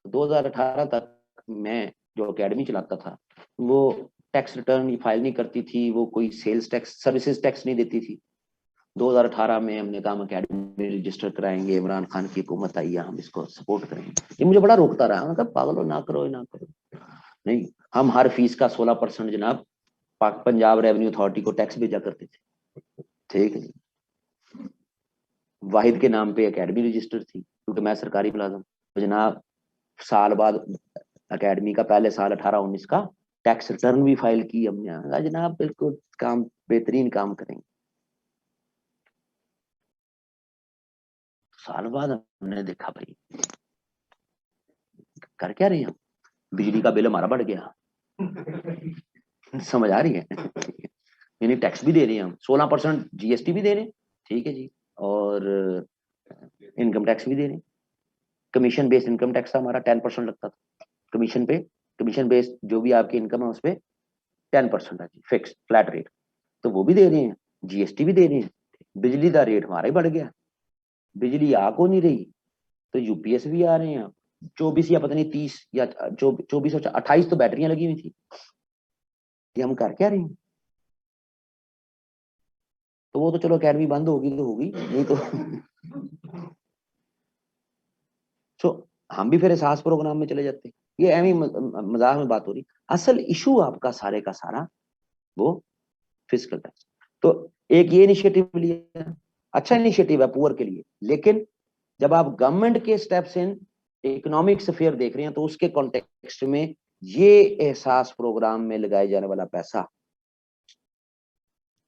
S1: 2018 तक मैं जो एकेडमी चलाता था वो टैक्स रिटर्न फाइल नहीं करती थी, वो कोई सेल्स टैक्स, सर्विसेज टैक्स नहीं देती थी। 2018 में हमने कहा हम अकेडमी रजिस्टर कराएंगे, इमरान खान की हुकूमत आई है, हम इसको सपोर्ट करेंगे। ये मुझे बड़ा रोकता रहा, मतलब पागलो ना करो ना करो। नहीं, हम हर फीस का 16% जनाब पंजाब रेवेन्यू अथॉरिटी को टैक्स भेजा करते थे। ठीक है जी। वाहिद के नाम पे अकेडमी रजिस्टर थी क्योंकि मैं सरकारी मुलाजम, तो जनाब साल बाद अकेडमी का पहले साल 18-19 का टैक्स रिटर्न भी फाइल की हमने। जनाब बिल्कुल काम, बेहतरीन काम करेंगे। साल बाद हमने देखा भाई कर क्या रहे हैं, बिजली का बिल हमारा बढ़ गया। समझ आ रही है? यानी टैक्स भी दे रहे हैं हम, 16% जीएसटी भी दे रहे हैं, ठीक है जी, और इनकम टैक्स भी दे रहे हैं। कमीशन बेस्ड इनकम टैक्स था हमारा, 10% लगता था कमीशन पे। कमीशन बेस्ड जो भी आपकी इनकम है उस पर 10% है जी, फिक्स फ्लैट रेट, तो वो भी दे रहे हैं, जीएसटी भी दे रहे हैं। बिजली का रेट हमारा ही बढ़ गया, बिजली आ को नहीं रही, तो यूपीएस भी आ रहे हैं। 24 या पता नहीं 30 या 24 और 28 तो बैटरियां लगी हुई थी। ये हम कर क्या रहे हैं? तो वो तो चलो अकेडमी बंद होगी तो होगी, नहीं तो तो हम भी फिर एहसास प्रोग्राम में चले जाते। ये एमी मजाक में बात हो रही, असल इशू आपका सारे का सारा वो फिजिकल टैक्स। तो एक ये इनिशिएटिव लिया, अच्छा इनिशिएटिव है पुअर के लिए, लेकिन जब आप गवर्नमेंट के स्टेप्स इन इकोनॉमिक स्फीयर देख रहे हैं तो उसके कॉन्टेक्स्ट में ये एहसास प्रोग्राम में लगाए जाने वाला पैसा,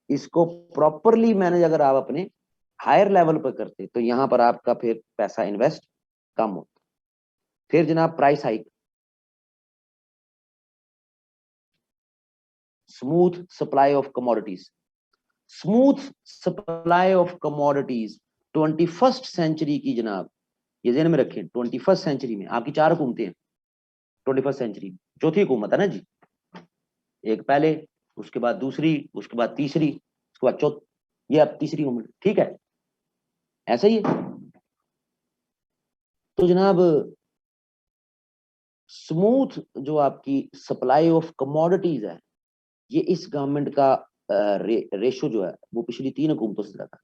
S1: इसको प्रॉपरली मैनेज अगर आप अपने हायर लेवल पर करते तो यहां पर आपका फिर पैसा इन्वेस्ट कम होता। फिर जनाब price hike, smooth supply of commodities, smooth supply of commodities 21st century की जनाब, ये ध्यान में रखें। 21st सेंचुरी में आपकी 4 हुकूमतें हैं 21st सेंचुरी, चौथी हुकूमत है ना जी, एक पहले, उसके बाद दूसरी, उसके बाद तीसरी, उसके बाद चौथी, ये अब तीसरी हुकूमत, ठीक है, ऐसा ही है। तो जनाब स्मूथ जो आपकी सप्लाई ऑफ कमोडिटीज है, ये इस गवर्नमेंट का रेशो जो है वो पिछली 3 हुकूमतों से ज्यादा,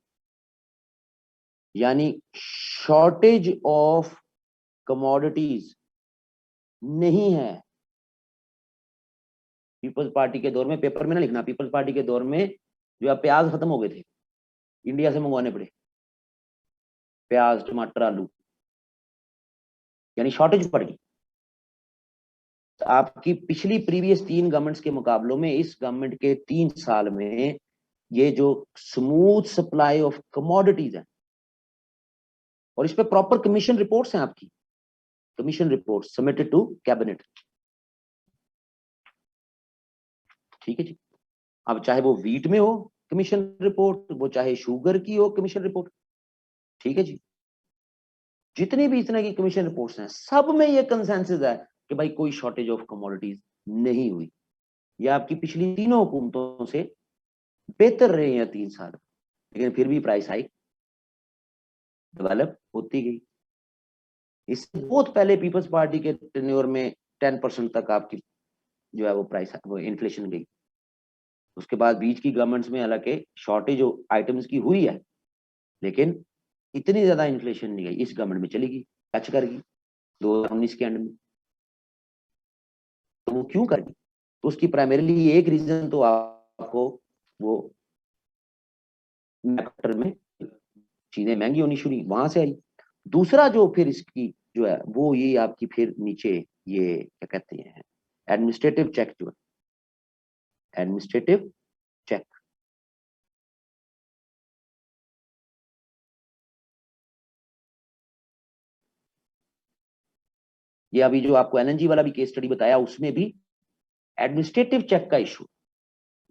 S1: यानी शॉर्टेज ऑफ कमोडिटीज नहीं है। पीपल्स पार्टी के दौर में, पेपर में ना लिखना, पीपल्स पार्टी के दौर में जो है प्याज खत्म हो गए थे, इंडिया से मंगवाने पड़े प्याज, टमाटर, आलू, यानी शॉर्टेज पड़ गई। तो आपकी पिछली प्रीवियस 3 गवर्नमेंट्स के मुकाबलों में इस गवर्नमेंट के 3 साल में ये जो स्मूथ सप्लाई ऑफ कमोडिटीज है, और इस पे प्रॉपर कमीशन रिपोर्ट्स हैं आपकी, commission report submitted to cabinet, ठीक है जी। अब चाहे वो वीट में हो कमीशन रिपोर्ट, वो चाहे शुगर की हो कमीशन रिपोर्ट, ठीक है जी, जितनी भी इस तरह की कमीशन रिपोर्ट्स हैं सब में ये कंसेंसस है कि भाई कोई शॉर्टेज ऑफ कमोडिटीज नहीं हुई। ये आपकी पिछली 3 हुकूमतों से बेहतर रहे हैं 3 साल, लेकिन फिर भी प्राइस हाइक डेवलप होती गई। इससे बहुत पहले पीपल्स पार्टी के टेन्योर में 10% तक आपकी जो है वो प्राइस, वो इन्फ्लेशन गई। उसके बाद बीच की गवर्नमेंट्स में हालांकि शॉर्टेज आइटम्स की हुई है, लेकिन इतनी ज्यादा इन्फ्लेशन नहीं गई, इस गवर्नमेंट में चली गई, टच कर गई 2019 के एंड में। तो वो क्यों कर गई? तो उसकी प्राइमरीली एक रीजन तो आपको वो में चीजें महंगी होनी शुरू, वहां से आई। दूसरा जो फिर इसकी जो है वो ये आपकी फिर नीचे ये क्या कहते हैं, एडमिनिस्ट्रेटिव चेक जो है, एडमिनिस्ट्रेटिव चेक, ये अभी जो आपको एलएनजी वाला भी केस स्टडी बताया उसमें भी एडमिनिस्ट्रेटिव चेक का इशू,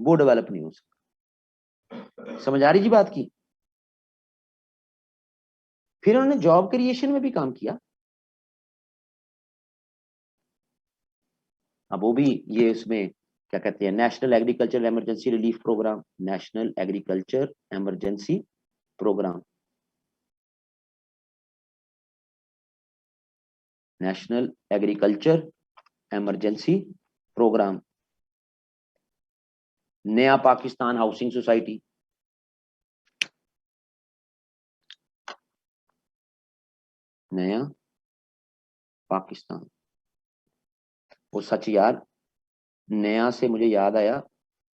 S1: वो डेवलप नहीं हो सकता। समझ आ रही जी बात की? फिर उन्होंने जॉब क्रिएशन में भी काम किया। अब वो भी ये इसमें क्या कहते हैं, national agriculture emergency relief program, national agriculture emergency program, national agriculture emergency program, नया पाकिस्तान हाउसिंग सोसाइटी, नया पाकिस्तान। वो सच यार, नया से मुझे याद आया,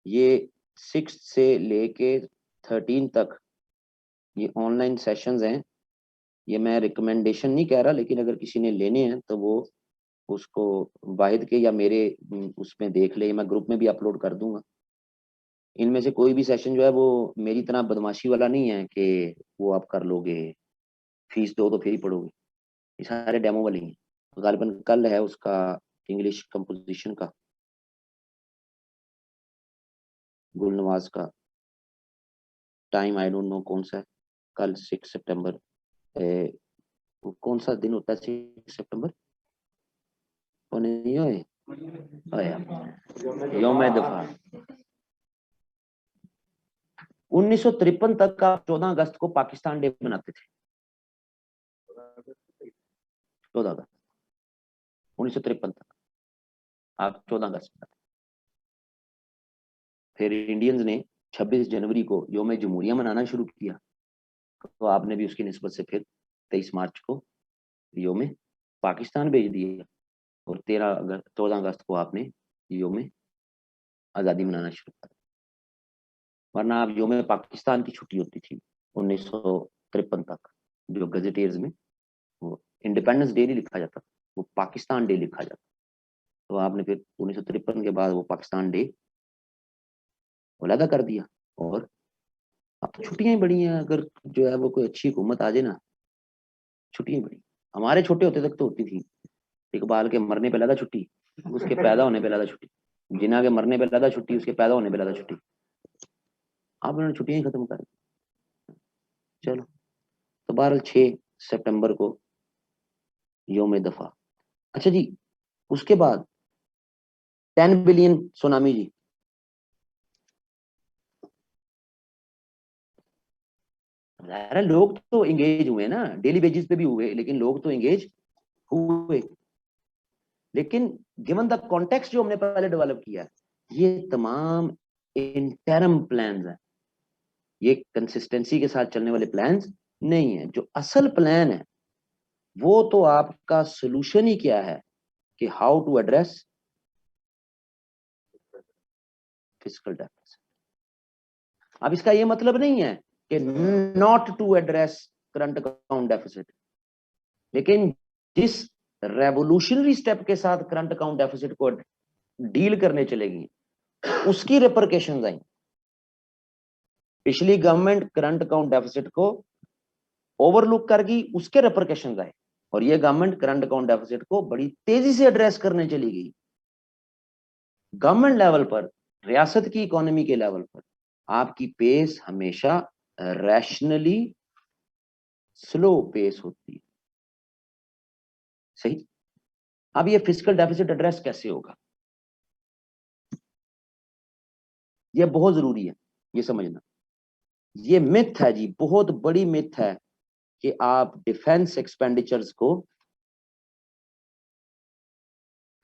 S1: ये 6 से लेके 13 तक ये ऑनलाइन सेशंस हैं। ये मैं रिकमेंडेशन नहीं कह रहा, लेकिन अगर किसी ने लेने हैं तो वो उसको वाहिद के या मेरे उसमें देख ले, मैं ग्रुप में भी अपलोड कर दूंगा। इनमें से कोई भी सेशन जो है वो मेरी तरह बदमाशी वाला नहीं है कि वो आप कर लोगे, फीस दो तो फिर ही पढ़ोगे। ये सारे डेमो वाले हैं। गालिबन कल है उसका इंग्लिश कंपोजिशन का, गुलनवाज का टाइम आई डोंट नो कौन सा है, कल 6 सितंबर, कौन सा दिन होता है 6 सितंबर? नहीं होए यौम दफा 1953 तक का 14 अगस्त को पाकिस्तान डे मनाते थे। 14 अगस्त 1953 तक आप 14 अगस्त मनाते। फिर इंडियंस ने 26 जनवरी को यौम जमहूरिया मनाना शुरू किया, तो आपने भी उसकी निस्बत से फिर 23 मार्च को यौम पाकिस्तान भेज दिया, और 14 अगस्त को आपने यौम आज़ादी मनाना शुरू कर। वरना आप यौम पाकिस्तान की छुट्टी होती थी 1953 तक, जो गजेटियर्स में वो इंडिपेंडेंस डे नहीं लिखा जाता, वो पाकिस्तान डे लिखा जाता। तो आपने फिर 1953 के बाद वो पाकिस्तान डे अलहदा कर दिया। और अब तो छुट्टियां ही बड़ी हैं, अगर जो है वो कोई अच्छी हुकूमत आ जाए ना, छुट्टियां बड़ी। हमारे छोटे होते तक तो होती थी, इकबाल के मरने पे लगा छुट्टी, उसके पैदा होने पे लगा छुट्टी। जिन्ना के मरने पे ज्यादा छुट्टी, उसके पैदा होने पे ज्यादा छुट्टी। आप उन्होंने छुट्टियां ही खत्म कर दी। चलो, तो 12/6 सितंबर को योम दफा। अच्छा जी, उसके बाद 10 बिलियन सुनामी जी। ज़ाहिर है लोग तो एंगेज हुए ना, डेली बेसिस पे भी हुए, लेकिन लोग तो एंगेज हुए। लेकिन गिवन द कॉन्टेक्स्ट जो हमने पहले डेवलप किया है, ये तमाम इंटरम प्लान्स हैं, ये कंसिस्टेंसी के साथ चलने वाले प्लान्स नहीं है। जो असल प्लान है वो तो आपका सोल्यूशन ही क्या है कि how to address fiscal deficit. अब इसका ये मतलब नहीं है कि not to address current account deficit, लेकिन जिस रेवोल्यूशनरी स्टेप के साथ करंट अकाउंट डेफिसिट को डील करने चलेगी उसकी रिपरकेशंस आई। पिछली गवर्नमेंट करंट अकाउंट डेफिसिट को ओवरलुक कर गई, उसके रिपरकेशंस आए, और ये गवर्नमेंट करंट अकाउंट डेफिसिट को बड़ी तेजी से एड्रेस करने चली गई। गवर्नमेंट लेवल पर, रियासत की इकोनॉमी के लेवल पर आपकी पेस हमेशा रैशनली स्लो पेस होती है। सही। अब ये फिजिकल डेफिसिट एड्रेस कैसे होगा, ये बहुत जरूरी है ये समझना। ये मिथ है जी, बहुत बड़ी मिथ है कि आप डिफेंस एक्सपेंडिचर्स को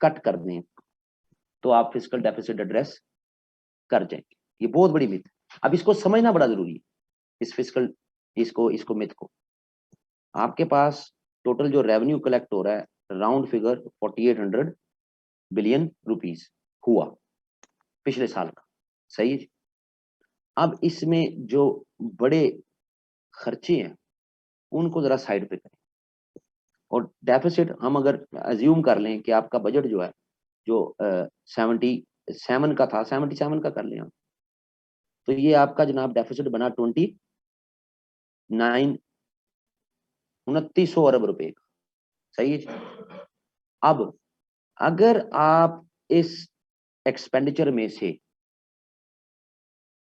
S1: कट कर दें तो आप फिजिकल डेफिसिट एड्रेस कर जाएंगे। ये बहुत बड़ी मिथ है, अब इसको समझना बड़ा जरूरी है। इस फिजिकल इसको इसको मिथ को, आपके पास टोटल जो रेवेन्यू कलेक्ट हो रहा है, राउंड फिगर 4800 बिलियन रुपीस हुआ पिछले साल का। सही है। अब इसमें जो बड़े खर्चे हैं उनको जरा साइड पे करें, और डेफिसिट हम अगर अज्यूम कर लें कि आपका बजट जो है जो 77 का था, 77 का कर लें हम, तो ये आपका जनाब डेफिसिट बना 29 अरब रुपए का। सही है जी। अब अगर आप इस एक्सपेंडिचर में से,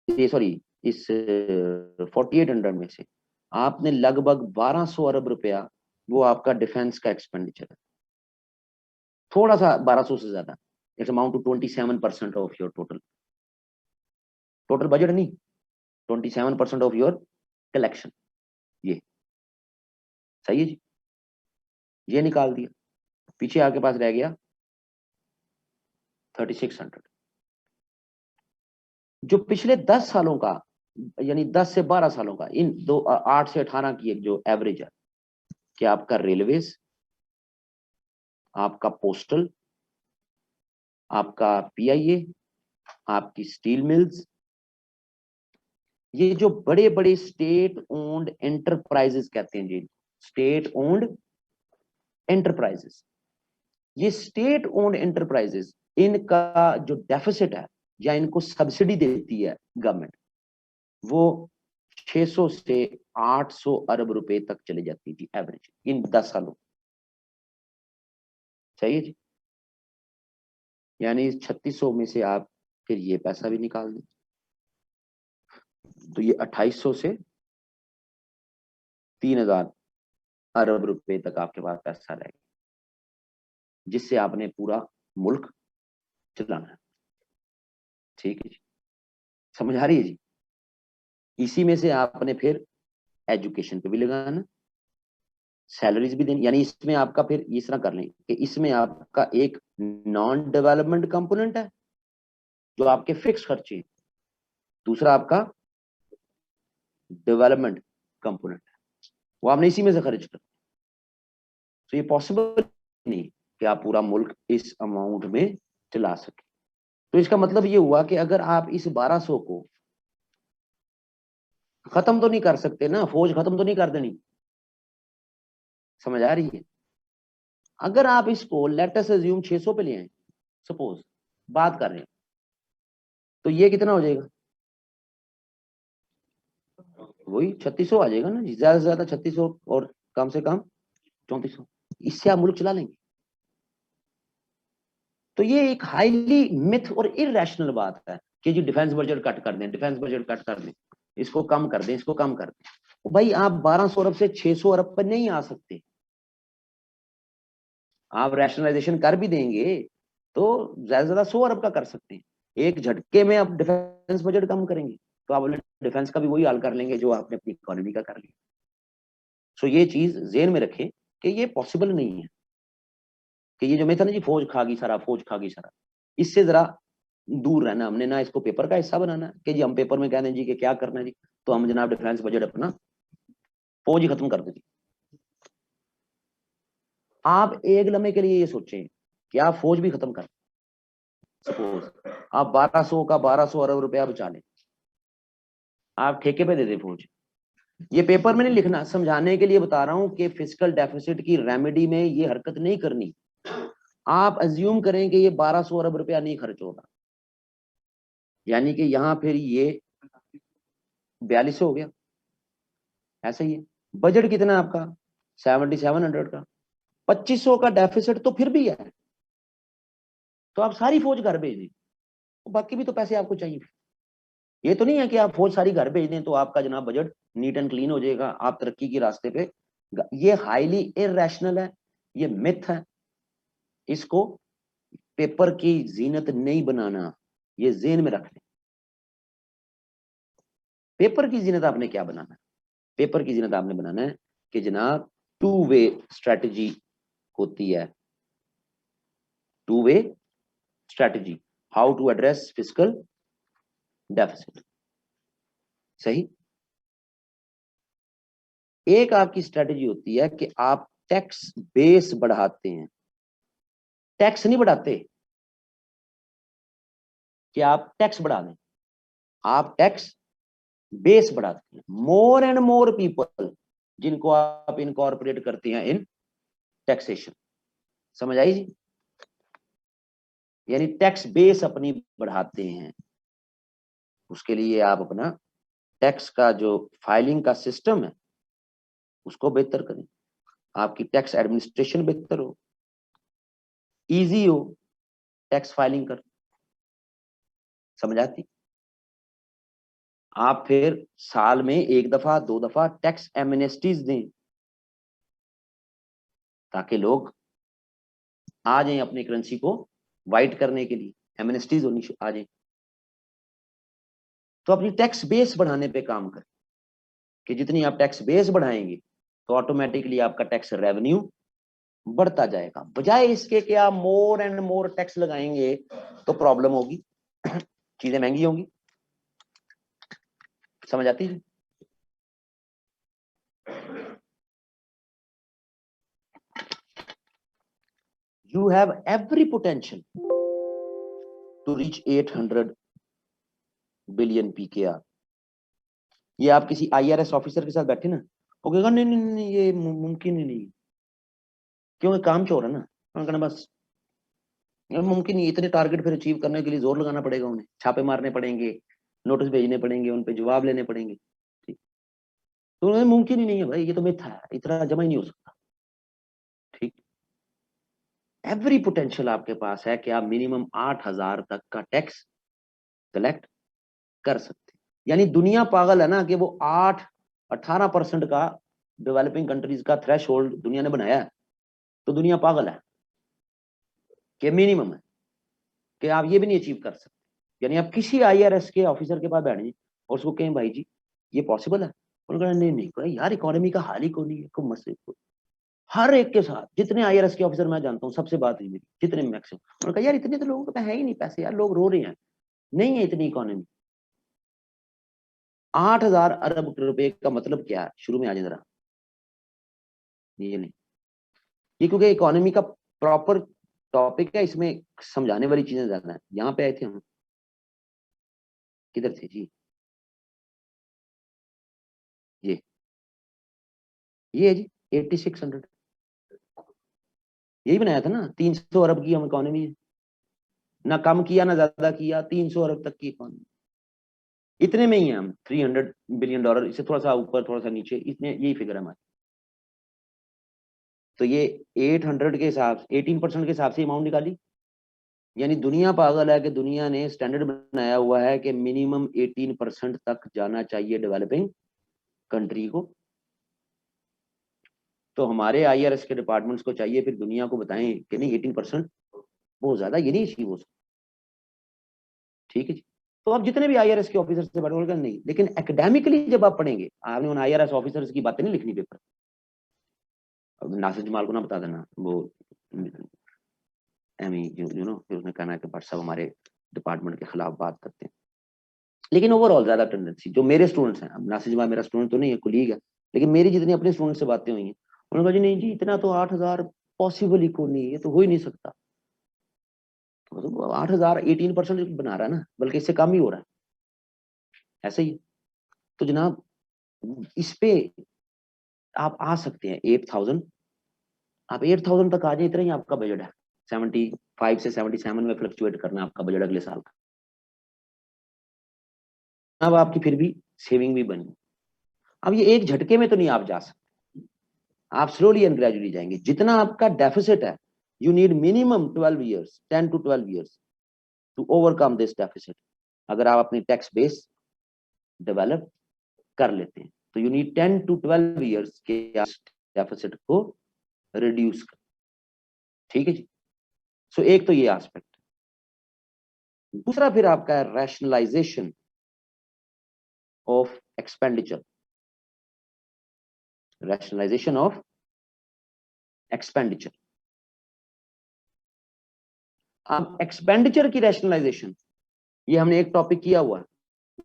S1: ये सॉरी, इस 4800 में से आपने लगभग 1200 अरब रुपया, वो आपका डिफेंस का एक्सपेंडिचर है, थोड़ा सा 1200 से ज्यादा, it's amount to 27% of your total total budget, नहीं, 27% ऑफ योर कलेक्शन। ये सही है जी। ये निकाल दिया, पीछे आपके पास रह गया 3600। जो पिछले 10 सालों का, यानी 10 से 12 सालों का, इन 8 से 18 की एक जो एवरेज है, कि आपका रेलवेज, आपका पोस्टल, आपका पीआईए, आपकी स्टील मिल्स, ये जो बड़े बड़े स्टेट ओन्ड एंटरप्राइजेस कहते हैं जी, स्टेट ओन्ड एंटरप्राइजेस, ये स्टेट ओन्ड एंटरप्राइजेस, इनका जो डेफिसिट है या इनको सब्सिडी देती है गवर्नमेंट, वो 600 से 800 अरब रुपए तक चली जाती थी एवरेज इन 10 सालों। सही है जी। यानी 3600 में से आप फिर ये पैसा भी निकाल दें, तो ये 2800 से 3000 अरब रुपए तक आपके पास पैसा रहेगा, जिससे आपने पूरा मुल्क चलाना है। ठीक है जी, समझ आ रही है जी। इसी में से आपने फिर एजुकेशन पे भी लगाना, सैलरीज भी देनी, यानी इसमें आपका फिर इस तरह कर लें कि इसमें आपका एक नॉन डेवलपमेंट कंपोनेंट है जो आपके फिक्स खर्चे हैं, दूसरा आपका डेवलपमेंट कंपोनेंट है, वो आपने इसी में से खर्च कर। तो ये पॉसिबल नहीं कि आप पूरा मुल्क इस अमाउंट में चला सके। तो इसका मतलब ये हुआ कि अगर आप इस 1200 को खत्म तो नहीं कर सकते ना, फौज खत्म तो नहीं कर देनी, समझ आ रही है। अगर आप इसको लेट अस अज्यूम 600 पे ले आए, सपोज बात कर रहे हैं, तो ये कितना हो जाएगा, वही 3600 आ जाएगा ना, ज्यादा से ज्यादा 3600 और कम से कम 3400, इससे आप मुल्क चला लेंगे। तो ये एक हाईली मिथ और इरेशनल बात है कि जी डिफेंस बजट कट कर दें, डिफेंस बजट कट कर दें, इसको कम कर दें, इसको कम कर दें। तो भाई आप 1200 अरब से 600 अरब पर नहीं आ सकते। आप रैशनलाइजेशन कर भी देंगे तो ज्यादा से ज्यादा 100 अरब का कर सकते हैं। एक झटके में आप डिफेंस बजट कम करेंगे तो आप डिफेंस का भी वही हाल कर लेंगे जो आपने अपनी इकोनॉमी का कर लिया। सो ये चीज जेहन में रखें कि ये पॉसिबल नहीं है कि ये जो मैं था ना जी फौज खागी सारा, फौज खागी सारा, इससे जरा दूर रहना हमने ना। इसको पेपर का हिस्सा बनाना है कि जी हम पेपर में कह दें जी कि क्या करना है जी, तो हम जनाब डिफेंस बजट अपना फौज ही खत्म कर देंगे। आप एक लम्हे के लिए ये सोचें कि आप फौज भी खत्म कर, सपोज आप 1200 का 1200 अरब रुपया बचा लें, आप ठेके पे दे दें फौज। ये पेपर में नहीं लिखना, समझाने के लिए बता रहा हूं कि फिजिकल डेफिसिट की रेमेडी में ये हरकत नहीं करनी। आप अज्यूम करें कि ये 1200 अरब रुपया नहीं खर्च होगा, यानी कि यहां फिर ये 4200 हो गया, ऐसा ही है। बजट कितना है आपका 7700 का, 2500 का डेफिसिट तो फिर भी है, तो आप सारी फौज घर भेज दें, बाकी भी तो पैसे आपको चाहिए। ये तो नहीं है कि आप फौज सारी घर भेज दें तो आपका जनाब बजट नीट एंड क्लीन हो जाएगा, आप तरक्की के रास्ते पे। ये हाईली इरेशनल है, ये मिथ है, इसको पेपर की जीनत नहीं बनाना, ये जेन में रख लें। पेपर की जीनत आपने क्या बनाना है? पेपर की जीनत आपने बनाना है कि जनाब टू वे स्ट्रेटजी होती है, two way strategy, how to address physical deficit. सही। एक आपकी स्ट्रेटजी होती है कि आप टैक्स बेस बढ़ाते हैं, टैक्स नहीं बढ़ाते कि आप टैक्स बढ़ा दें, आप टैक्स बेस बढ़ाते हैं। मोर एंड मोर पीपल जिनको आप इनकॉर्पोरेट करते हैं इन टैक्सेशन, समझ आई जी? यानी टैक्स बेस अपनी बढ़ाते हैं, उसके लिए आप अपना टैक्स का जो फाइलिंग का सिस्टम है उसको बेहतर करें, आपकी टैक्स एडमिनिस्ट्रेशन बेहतर हो, इजी हो टैक्स फाइलिंग कर। समझ आती? आप फिर साल में एक दफा दो दफा टैक्स एमनेस्टीज दें ताकि लोग आ जाएं अपनी करेंसी को वाइट करने के लिए, एमनेस्टीज होनी आ जाए। तो अपनी टैक्स बेस बढ़ाने पे काम करें कि जितनी आप टैक्स बेस बढ़ाएंगे तो ऑटोमेटिकली आपका टैक्स रेवेन्यू बढ़ता जाएगा, बजाय इसके कि आप मोर एंड मोर टैक्स लगाएंगे तो प्रॉब्लम होगी, चीजें महंगी होंगी। समझ आती है? You have every potential to reach 800 billion PKR. ये आप किसी आईआरएस ऑफिसर के साथ बैठे ना, वो कहेगा नहीं नहीं नहीं ये मुमकिन ही नहीं, क्योंकि काम चोर है ना, कहना बस ये मुमकिन नहीं, इतने टारगेट फिर अचीव करने के लिए जोर लगाना पड़ेगा, उन्हें छापे मारने पड़ेंगे, नोटिस भेजने पड़ेंगे, उन पे जवाब लेने पड़ेंगे। ठीक, तो उन्हें मुमकिन ही नहीं है भाई, ये तो मिथ्या है, इतना जमा ही नहीं हो सकता। ठीक, एवरी पोटेंशियल आपके पास है कि आप मिनिमम 8000 तक का टैक्स कलेक्ट कर सकते हैं। यानी दुनिया पागल है ना कि वो 18% का डेवलपिंग कंट्रीज का थ्रेश होल्ड दुनिया ने बनाया है, तो दुनिया पागल है कि मिनिमम है कि आप ये भी नहीं अचीव कर सकते। यानी आप किसी आईआरएस के ऑफिसर के पास बैठ जाए और उसको कहें भाई जी ये पॉसिबल है, उन्होंने कहा नहीं नहीं भाई यार इकोनॉमी का हाल ही को नहीं है, को मसले को। हर एक के साथ जितने आईआरएस के ऑफिसर मैं जानता हूँ सबसे बात हुई मेरी, जितने मैक्सिमम, उन्होंने कहा यार इतने तो लोगों के पास है ही नहीं पैसे, यार लोग रो रहे हैं, नहीं है इतनी इकोनॉमी। 8000 अरब रुपए का मतलब क्या है शुरू में आ जाए जरा, ये नहीं, ये क्योंकि इकोनॉमी का प्रॉपर टॉपिक है, इसमें समझाने वाली चीजें ज्यादा है। यहाँ पे आए थे हम, किधर थे जी? ये ये है जी 8600, यही बनाया था ना, 300 अरब की हम इकोनॉमी है, ना कम किया ना ज्यादा किया, 300 अरब तक की इकोनॉमी, इतने में ही है हम, $300 बिलियन, इससे थोड़ा सा ऊपर थोड़ा सा नीचे, इतने यही फिगर है हमारी। तो ये 800 के हिसाब 18% के हिसाब से अमाउंट निकाली, यानी दुनिया पागल है कि दुनिया ने स्टैंडर्ड बनाया हुआ है कि मिनिमम 18% तक जाना चाहिए डेवलपिंग कंट्री को। तो हमारे आईआरएस के डिपार्टमेंट्स को चाहिए फिर दुनिया को बताएं कि नहीं 18% बहुत ज्यादा, ये नहीं अचीव हो सकता। ठीक है जी। तो आप जितने भी आईआरएस के ऑफिसर से बात करें नहीं, लेकिन एकेडमिकली जब आप पढ़ेंगे आपने उन आईआरएस ऑफिसर्स की बातें नहीं लिखनी पेपर। अब नासिर जमाल को ना बता देना, वो एमी यू नो फिर उसने कहना है कि भट्ट साहब हमारे डिपार्टमेंट के खिलाफ बात करते हैं। लेकिन ओवरऑल ज्यादा टेंडेंसी जो मेरे स्टूडेंट्स हैं, अब नासिर जमाल मेरा स्टूडेंट तो नहीं है, कुलीग है, लेकिन मेरी जितनी अपने स्टूडेंट से बातें हुई हैं उन्होंने कहा जी नहीं जी इतना तो 8,000 पॉसिबल ही को नहीं, ये तो हो ही नहीं सकता। तो मतलब 8,000 18% बना रहा है ना, बल्कि इससे कम ही हो रहा है, ऐसे ही। तो जनाब इस पे आप आ सकते हैं 8,000, आप 8,000 तक आ जाए, इतना ही आपका बजट है। 75 से 77 में फ्लक्चुएट करना आपका बजट अगले साल का। अब आपकी फिर भी सेविंग भी बनी। अब ये एक झटके में तो नहीं आप जा सकते, आप स्लोली एंड ग्रेजुअली जाएंगे। जितना आपका डेफिसिट है, you need minimum 12 years, 10 to 12 years to overcome this deficit. अगर आप अपनी टैक्स बेस डेवलप कर लेते हैं तो यू नीड 10 to 12 ईयर्स के डेफिसिट को रिड्यूस कर। ठीक है जी। सो एक तो ये एस्पेक्ट। दूसरा फिर आपका है rationalisation of expenditure. Rationalisation of expenditure. अब एक्सपेंडिचर की रैशनलाइजेशन ये हमने एक टॉपिक किया हुआ है,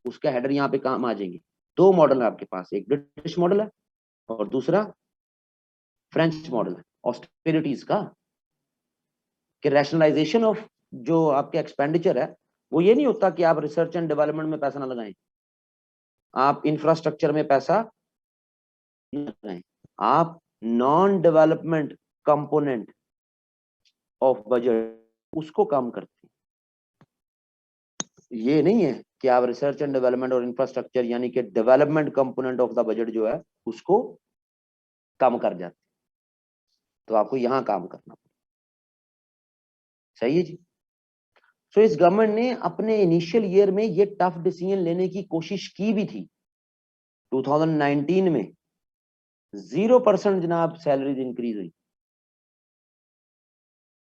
S1: उसका हेडर यहाँ पे काम आ जाएंगे। दो मॉडल है आपके पास, एक ब्रिटिश मॉडल है और दूसरा फ्रेंच मॉडल है ऑस्टेरिटीज का। कि रैशनलाइजेशन ऑफ जो आपके एक्सपेंडिचर है वो ये नहीं होता कि आप रिसर्च एंड डेवलपमेंट में पैसा ना लगाएं, आप इंफ्रास्ट्रक्चर में पैसा न लगाएं, आप non development component of budget उसको काम करते हैं। ये नहीं है कि आप रिसर्च एंड डेवलपमेंट और इंफ्रास्ट्रक्चर यानी कि development component of the budget जो है उसको कम कर जाते, तो आपको यहां काम करना पड़ेगा। सही है जी। सो इस गवर्नमेंट ने अपने इनिशियल ईयर में ये टफ डिसीजन लेने की कोशिश की भी थी। 2019 में 0% जनाब सैलरीज इंक्रीज हुई,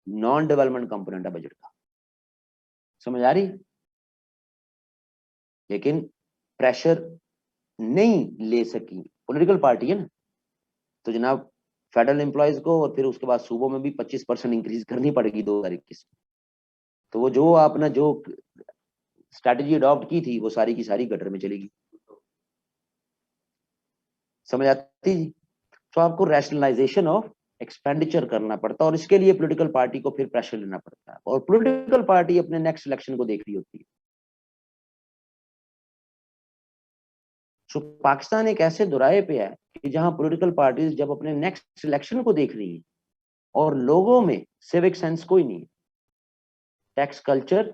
S1: नॉन डेवलपमेंट कंपोनेंट है बजट का। समझ आ रही? लेकिन प्रेशर नहीं ले सकी, पॉलिटिकल पार्टी है ना, तो जनाब फेडरल एम्प्लॉयज को और फिर उसके बाद सूबों में भी 25% इंक्रीज करनी पड़ेगी 2021। तो वो जो आपने जो स्ट्रैटेजी अडॉप्ट की थी वो सारी की सारी गटर में चलेगी। समझ आती जी? तो आपको रैशनलाइजेशन ऑफ एक्सपेंडिचर करना पड़ता है और इसके लिए पॉलिटिकल पार्टी को फिर प्रेशर लेना पड़ता है और पॉलिटिकल पार्टी अपने नेक्स्ट इलेक्शन को देख रही होती है। सो पाकिस्तान एक ऐसे दुराए पे है कि जहां पॉलिटिकल पार्टीज जब अपने नेक्स्ट इलेक्शन को देख रही है और लोगों में सिविक सेंस कोई नहीं है, टैक्स कल्चर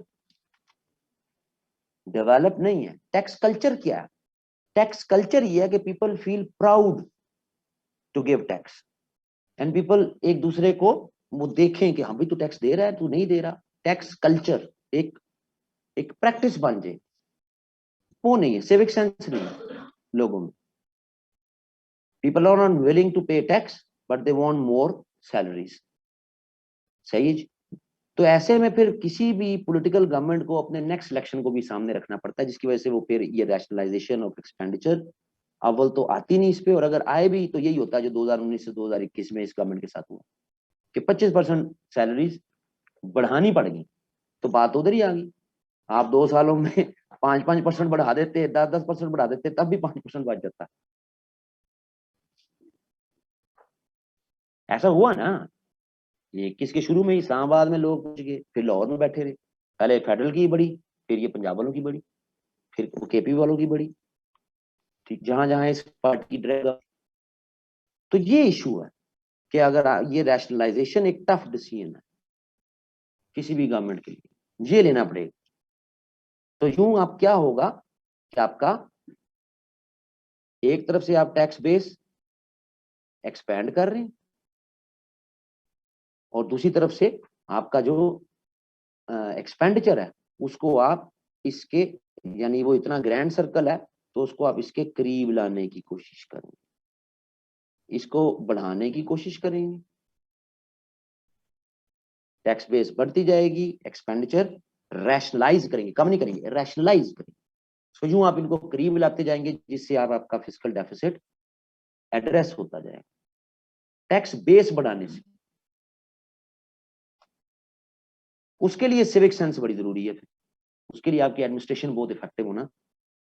S1: डेवलप नहीं है। टैक्स कल्चर क्या है? टैक्स कल्चर ये है कि people feel proud to give tax and people एक दूसरे को वो देखें कि हाँ भाई तू टैक्स दे रहा है, तू नहीं दे रहा। टैक्स कल्चर एक एक प्रैक्टिस बन जाए, वो नहीं है, सिविक सेंस नहीं है लोगों में। People are not willing to pay tax but they want more salaries. सही है जी। तो ऐसे में फिर किसी भी पॉलिटिकल गवर्नमेंट को अपने नेक्स्ट इलेक्शन को भी सामने रखना पड़ता है, जिसकी वजह से वो फिर ये रैशनलाइजेशन ऑफ एक्सपेंडिचर अव्वल तो आती नहीं इस पे, और अगर आए भी तो यही होता है जो 2019 से 2021 में इस गवर्नमेंट के साथ हुआ कि 25% सैलरीज बढ़ानी पड़ गई। तो बात उधर ही आ गई, आप 2 सालों में 5-5% बढ़ा देते, 10-10% बढ़ा देते, तब भी 5% बच जाता। ऐसा हुआ ना, ये 21 के शुरू में ही इस्लामाबाद में लोग पहुंच गए, फिर लाहौर में बैठे रहे, पहले फेडरल की बढ़ी, फिर ये पंजाब वालों की बढ़ी, फिर केपी वालों की बढ़ी। ठीक, जहां जहां इस पार्टी की ड्रैग। तो ये इशू है कि अगर ये रैशनलाइजेशन एक टफ डिसीजन है किसी भी गवर्नमेंट के लिए, ये लेना पड़ेगा। तो यूं आप क्या होगा कि आपका एक तरफ से आप टैक्स बेस एक्सपेंड कर रहे हैं और दूसरी तरफ से आपका जो एक्सपेंडिचर है उसको आप इसके, यानी वो इतना ग्रैंड सर्कल है तो उसको आप इसके करीब लाने की कोशिश करेंगे, इसको बढ़ाने की कोशिश करेंगे, टैक्स बेस बढ़ती जाएगी, एक्सपेंडिचर रैशनलाइज करेंगे, कम नहीं करेंगे, रैशनलाइज करेंगे। तो यूं आप इनको करीब लाते जाएंगे जिससे आप आपका फिस्कल डेफिसिट एड्रेस होता जाएगा टैक्स बेस बढ़ाने से। उसके लिए सिविक सेंस बड़ी जरूरी है, उसके लिए आपकी एडमिनिस्ट्रेशन बहुत इफेक्टिव होना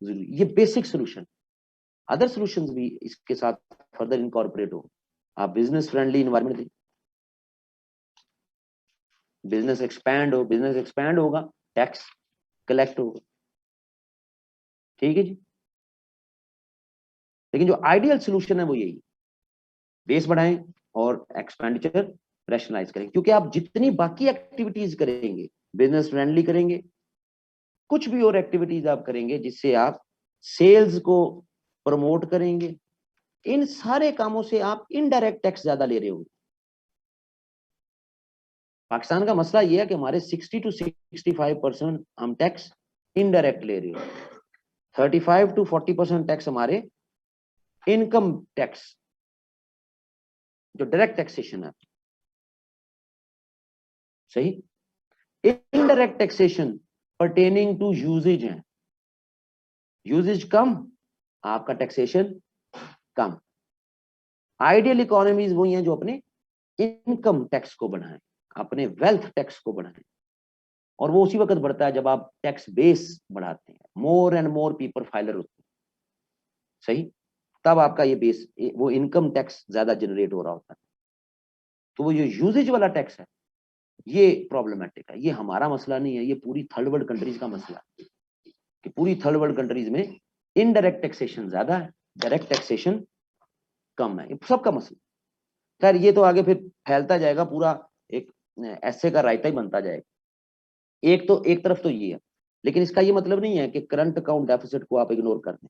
S1: जरूरी। ये बेसिक सोल्यूशन, अदर सॉल्यूशंस भी इसके साथ फर्दर इनकॉर्पोरेट हो। आप बिजनेस फ्रेंडली इन्वायरमेंट दें, बिजनेस एक्सपैंड होगा, टैक्स कलेक्ट होगा, ठीक है जी। लेकिन जो आइडियल सोल्यूशन है वो यही, बेस बढ़ाएं और एक्सपेंडिचर रैशनलाइज करें, क्योंकि आप जितनी बाकी एक्टिविटीज करेंगे, बिजनेस फ्रेंडली करेंगे, कुछ भी और एक्टिविटीज आप करेंगे जिससे आप सेल्स को प्रमोट करेंगे, इन सारे कामों से आप इनडायरेक्ट टैक्स ज्यादा ले रहे हो। पाकिस्तान का मसला यह है कि हमारे 60 to 65% हम टैक्स इनडायरेक्ट ले रहे हो, 35 to 40% टैक्स हमारे इनकम टैक्स जो डायरेक्ट टैक्सेशन है, सही। Indirect taxation pertaining to usage है, यूजेज कम, आपका टैक्सेशन कम। आइडियल इकोनॉमीज वही हैं जो अपने इनकम टैक्स को बढ़ाएं, अपने वेल्थ टैक्स को बढ़ाएं, और वो उसी वक्त बढ़ता है जब आप टैक्स बेस बढ़ाते हैं, more and more people filer होते हैं, सही, तब आपका ये बेस, वो इनकम टैक्स ज्यादा जनरेट हो रहा होता है। तो वो जो यूजेज वाला टैक्स है ये प्रॉब्लमेटिक है, ये हमारा मसला नहीं है, ये पूरी थर्ड वर्ल्ड कंट्रीज का मसला है कि पूरी थर्ड वर्ल्ड कंट्रीज में इनडायरेक्ट टैक्सेशन ज्यादा है, डायरेक्ट टैक्सेशन कम है, ये सबका मसला। खैर ये तो आगे फिर फैलता जाएगा, पूरा एक ऐसे का रायता ही बनता जाएगा। एक तरफ तो ये है, लेकिन इसका ये मतलब नहीं है कि करंट अकाउंट डेफिसिट को आप इग्नोर कर दें,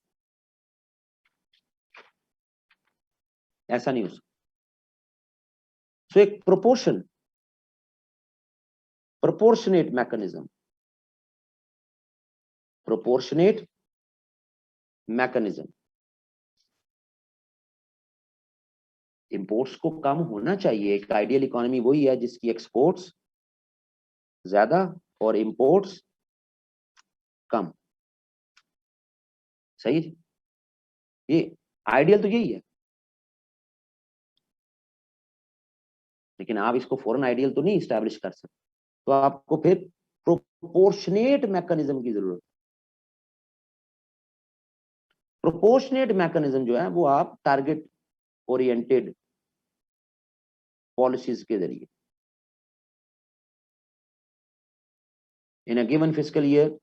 S1: ऐसा नहीं हो सकता। सो एक प्रोपोर्शनेट मैकेनिज्म, इंपोर्ट्स को कम होना चाहिए। एक आइडियल इकोनॉमी वही है जिसकी एक्सपोर्ट्स ज्यादा और इंपोर्ट्स कम, सही। ये आइडियल तो यही है, लेकिन आप इसको फॉरेन आइडियल तो नहीं स्टैब्लिश कर सकते, तो आपको फिर प्रोपोर्शनेट मैकेनिज्म की जरूरत। प्रोपोर्शनेट मैकेनिज्म जो है वो आप टारगेट ओरिएंटेड पॉलिसीज के जरिए, in a given fiscal year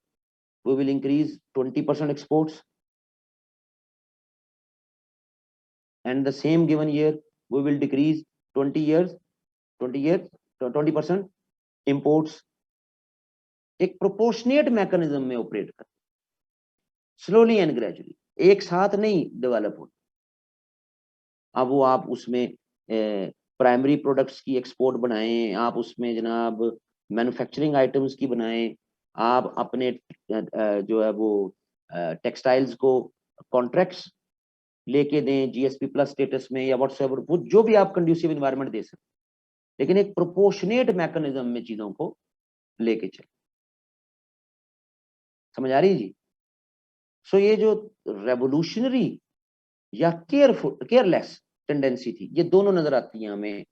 S1: we will increase 20% exports, and the same given year we will decrease 20% imports। एक प्रोपोर्शनेट मैकेनिज्म में ऑपरेट कर, स्लोली एंड ग्रेजुअली, एक साथ नहीं डेवलप हो। अब वो आप उसमें प्राइमरी प्रोडक्ट्स की एक्सपोर्ट बनाएं, आप उसमें जनाब मैन्युफैक्चरिंग आइटम्स की बनाएं, आप अपने जो है वो टेक्सटाइल्स को कॉन्ट्रैक्ट्स लेके दें जीएसपी प्लस स्टेटस में या व्हाट्सएवर, वो जो भी आप कंड्यूसिव इन्वायरमेंट दे सकते, लेकिन एक प्रोपोर्शनेट मैकेनिज्म में चीजों को लेके चले। समझ आ रही है जी। सो ये जो रेवोल्यूशनरी या केयरलेस टेंडेंसी थी, ये दोनों नजर आती है हमें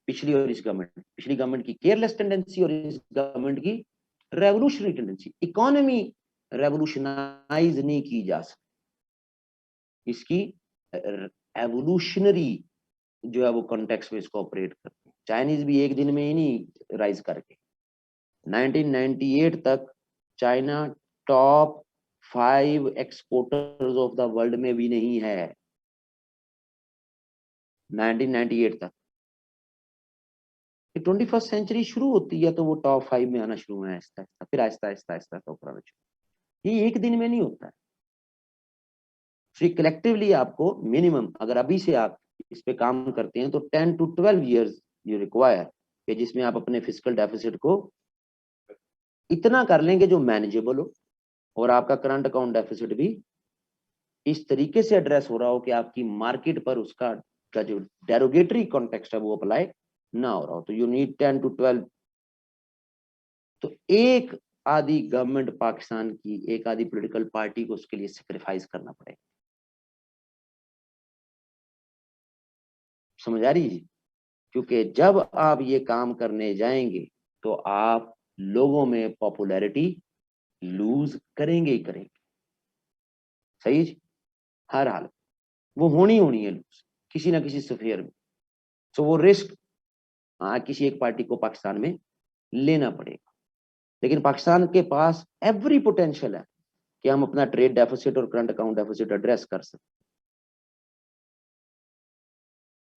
S1: पिछली और इस गवर्नमेंट, पिछली गवर्नमेंट की केयरलेस टेंडेंसी और इस गवर्नमेंट की रेवोल्यूशनरी टेंडेंसी। इकोनॉमी रेवोल्यूशनाइज नहीं की जा सकती, इसकी एवोल्यूशनरी जो है वो कॉन्टेक्स्ट में इसको ऑपरेट करते हैं। चाइनीज भी एक दिन में ही नहीं राइज करके, 1998 तक China top 5 exporters of the world में भी नहीं है, 1998 तक। 21st सेंचुरी शुरू होती है तो वो टॉप 5 में आना शुरू है, आहिस्ता आहिस्ता, फिर आहिस्ता आहिस्ता आहिस्ता ऊपर आना शुरू। ये एक दिन में नहीं होता है। तो कलेक्टिवली आपको मिनिमम, अगर अभी से आप इस पे काम करते हैं तो 10 to 12 years यू रिक्वायर, कि जिसमें आप अपने फिजिकल डेफिसिट को इतना कर लेंगे जो मैनेजेबल हो और आपका करंट अकाउंट डेफिसिट भी इस तरीके से एड्रेस हो रहा हो कि आपकी मार्केट पर उसका का जो डेरोगेटरी कॉन्टेक्स्ट है वो अप्लाई ना हो रहा हो। तो यू नीड 10 to 12। तो एक आधी गवर्नमेंट पाकिस्तान की, एक आधी पॉलिटिकल पार्टी को उसके लिए सेक्रीफाइस करना पड़ेगा। समझ आ रही है? क्योंकि जब आप ये काम करने जाएंगे तो आप लोगों में पॉपुलैरिटी लूज करेंगे ही करेंगे। सही है जी? हर हाल वो होनी है लूज किसी ना किसी स्फीयर में। तो वो रिस्क किसी एक पार्टी को पाकिस्तान में लेना पड़ेगा। लेकिन पाकिस्तान के पास एवरी पोटेंशियल है कि हम अपना ट्रेड डेफिसिट और करंट अकाउंट डेफिसिट एड्रेस कर सकते।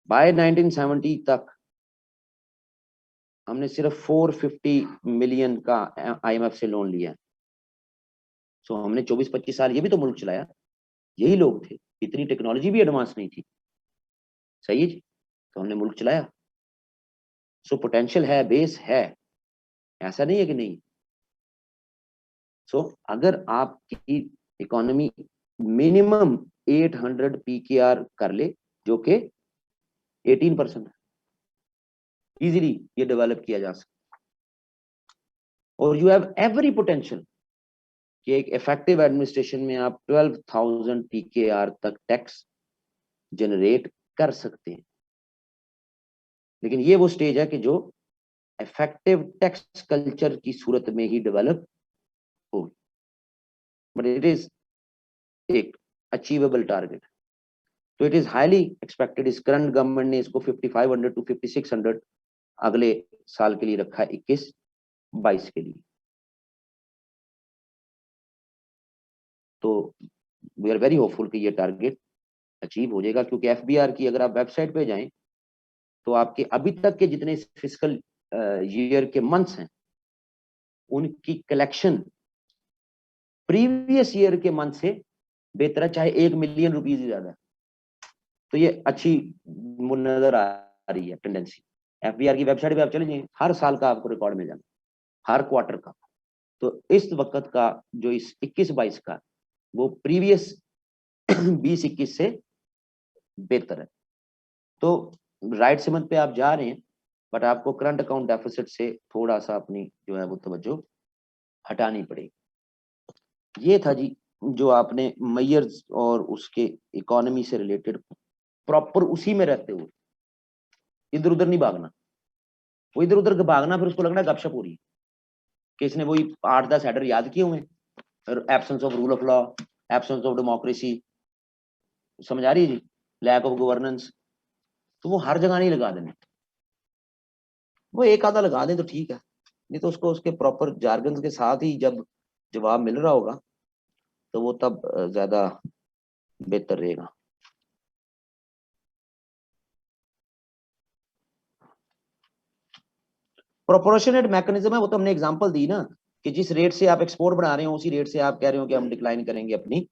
S1: बाय 1970 तक हमने सिर्फ 450 मिलियन का IMF से लोन लिया है। सो हमने 24-25 साल ये भी तो मुल्क चलाया, यही लोग थे, इतनी टेक्नोलॉजी भी एडवांस नहीं थी। सही है जी? तो हमने मुल्क चलाया। सो पोटेंशियल है, बेस है, ऐसा नहीं है कि नहीं। सो अगर आपकी इकोनॉमी मिनिमम 800 PKR कर ले, जो कि 18% इजीली ये डेवलप किया जा सकता, और यू हैव एवरी पोटेंशियल कि एक इफेक्टिव एडमिनिस्ट्रेशन में आप 12,000 PKR तक टैक्स जनरेट कर सकते हैं। लेकिन ये वो स्टेज है कि जो इफेक्टिव टैक्स कल्चर की सूरत में ही डेवलप होगी, बट इट इज एक अचीवेबल टारगेट। तो इट इज हाईली एक्सपेक्टेड। इस करंट गवर्नमेंट ने इसको 5500 to 5600 अगले साल के लिए रखा है, 21-22 के लिए। तो वी आर वेरी होपफुल कि ये टारगेट अचीव हो जाएगा, क्योंकि FBR की अगर आप वेबसाइट पे जाएं तो आपके अभी तक के जितने फिजिकल ईयर के मंथ्स हैं उनकी कलेक्शन प्रीवियस ईयर के मंथ से बेहतर है, चाहे 1 मिलियन रुपीज ही ज्यादा। तो ये अच्छी नजर आ रही है टेंडेंसी। FBR की वेबसाइट पे आप चले जाइए, हर साल का आपको रिकॉर्ड मिल जाना, हर क्वार्टर का। तो इस वक्त का जो इस 21-22 का वो प्रीवियस 20-21 से बेहतर है। तो राइट समझ पे आप जा रहे हैं, बट आपको करंट अकाउंट डेफिसिट से थोड़ा सा अपनी जो है वो तवज्जो हटानी पड़ेगी। ये था जी जो आपने मैयर्स और उसके इकोनॉमी से रिलेटेड प्रॉपर उसी में रहते हुए इधर उधर नहीं भागना। वो इधर उधर भागना फिर उसको लगना गपशप हो रही है कि इसने वही 8-10 हेडर याद किए हुए हैं, absence of rule of law, absence of democracy, समझ आ रही है जी, लैक ऑफ गवर्नेंस। तो वो हर जगह नहीं लगा देने, वो एक आधा लगा दें तो ठीक है, नहीं तो उसको उसके प्रॉपर जार्गन के साथ ही जब जवाब मिल रहा होगा तो वो तब ज्यादा बेहतर रहेगा। प्रोपोर्शनेट मैकेनिज्म है, वो तो हमने एग्जांपल दी ना, कि जिस रेट से आप एक्सपोर्ट बढ़ा रहे हो उसी रेट से आप कह रहे हो कि हम डिक्लाइन करेंगे अपनी।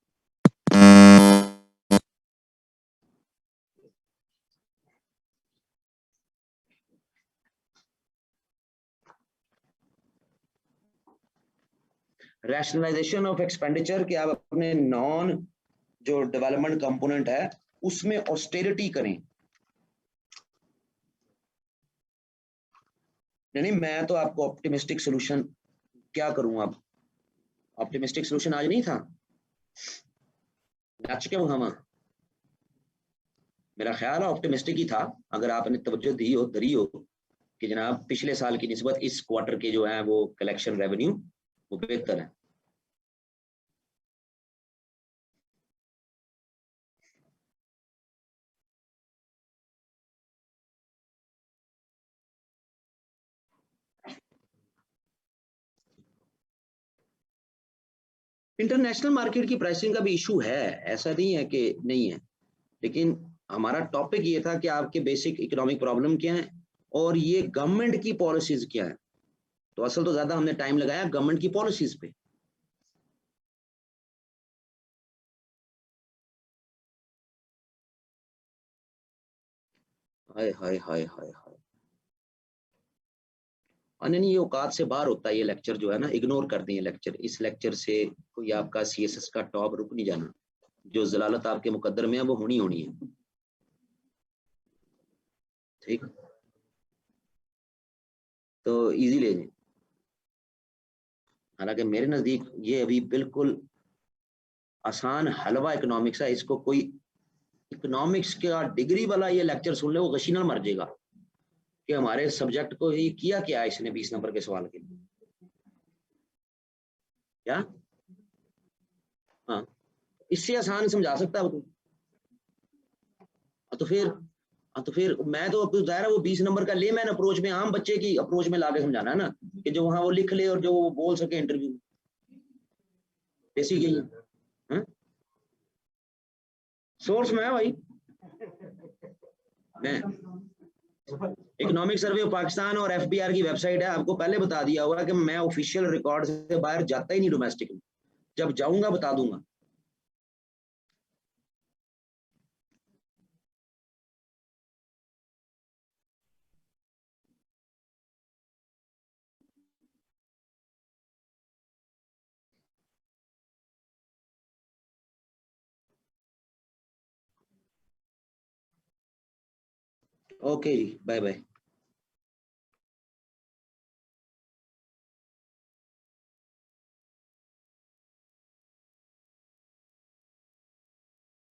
S1: रैशनलाइजेशन ऑफ एक्सपेंडिचर, कि आप अपने नॉन जो डेवलपमेंट कंपोनेंट है उसमें ऑस्टेरिटी करें। नहीं, मैं तो आपको ऑप्टिमिस्टिक सोल्यूशन क्या करूं, अब ऑप्टिमिस्टिक सोल्यूशन आज नहीं था, नच के हम, मेरा ख्याल है ऑप्टिमिस्टिक ही था। अगर आपने तवज्जो दी हो धरी हो कि जनाब पिछले साल की निस्बत इस क्वार्टर के जो है वो कलेक्शन रेवेन्यू वो बेहतर है। इंटरनेशनल मार्केट की प्राइसिंग का भी इशू है, ऐसा नहीं है कि नहीं है, लेकिन हमारा टॉपिक ये था कि आपके बेसिक इकोनॉमिक प्रॉब्लम क्या है और ये गवर्नमेंट की पॉलिसीज क्या है। तो असल तो ज्यादा हमने टाइम लगाया गवर्नमेंट की पॉलिसीज पे। हाय हाय हाय हाय हाय, नहीं, ये औकात से बाहर होता है ये लेक्चर जो है ना, इग्नोर कर दें ये लेक्चर। इस लेक्चर से कोई आपका सीएसएस का टॉप रुक नहीं जाना, जो जलालत आपके मुकद्दर में है वो होनी है, ठीक। तो इजी ले जाए। हालांकि मेरे नजदीक ये अभी बिल्कुल आसान हलवा इकोनॉमिक्स है, इसको कोई इकोनॉमिक्स का डिग्री वाला ये लेक्चर सुन ले वो गशीना मर जाएगा कि हमारे सब्जेक्ट को ही किया क्या इसने 20 नंबर के सवाल के लिए, क्या। हाँ, इससे आसान समझा सकता है वो तो। तो फिर हाँ, तो फिर मैं तो अब जाहिर है वो 20 नंबर का ले मैन अप्रोच में, आम बच्चे की अप्रोच में लाके समझाना है ना, कि जो वहां वो लिख ले और जो वो बोल सके इंटरव्यू, बेसिक यही है। सोर्स में है भाई, मैं इकोनॉमिक सर्वे ऑफ पाकिस्तान और एफबीआर की वेबसाइट है, आपको पहले बता दिया होगा कि मैं ऑफिशियल रिकॉर्ड से बाहर जाता ही नहीं डोमेस्टिक में, जब जाऊंगा बता दूंगा। ओके जी, बाय बाय।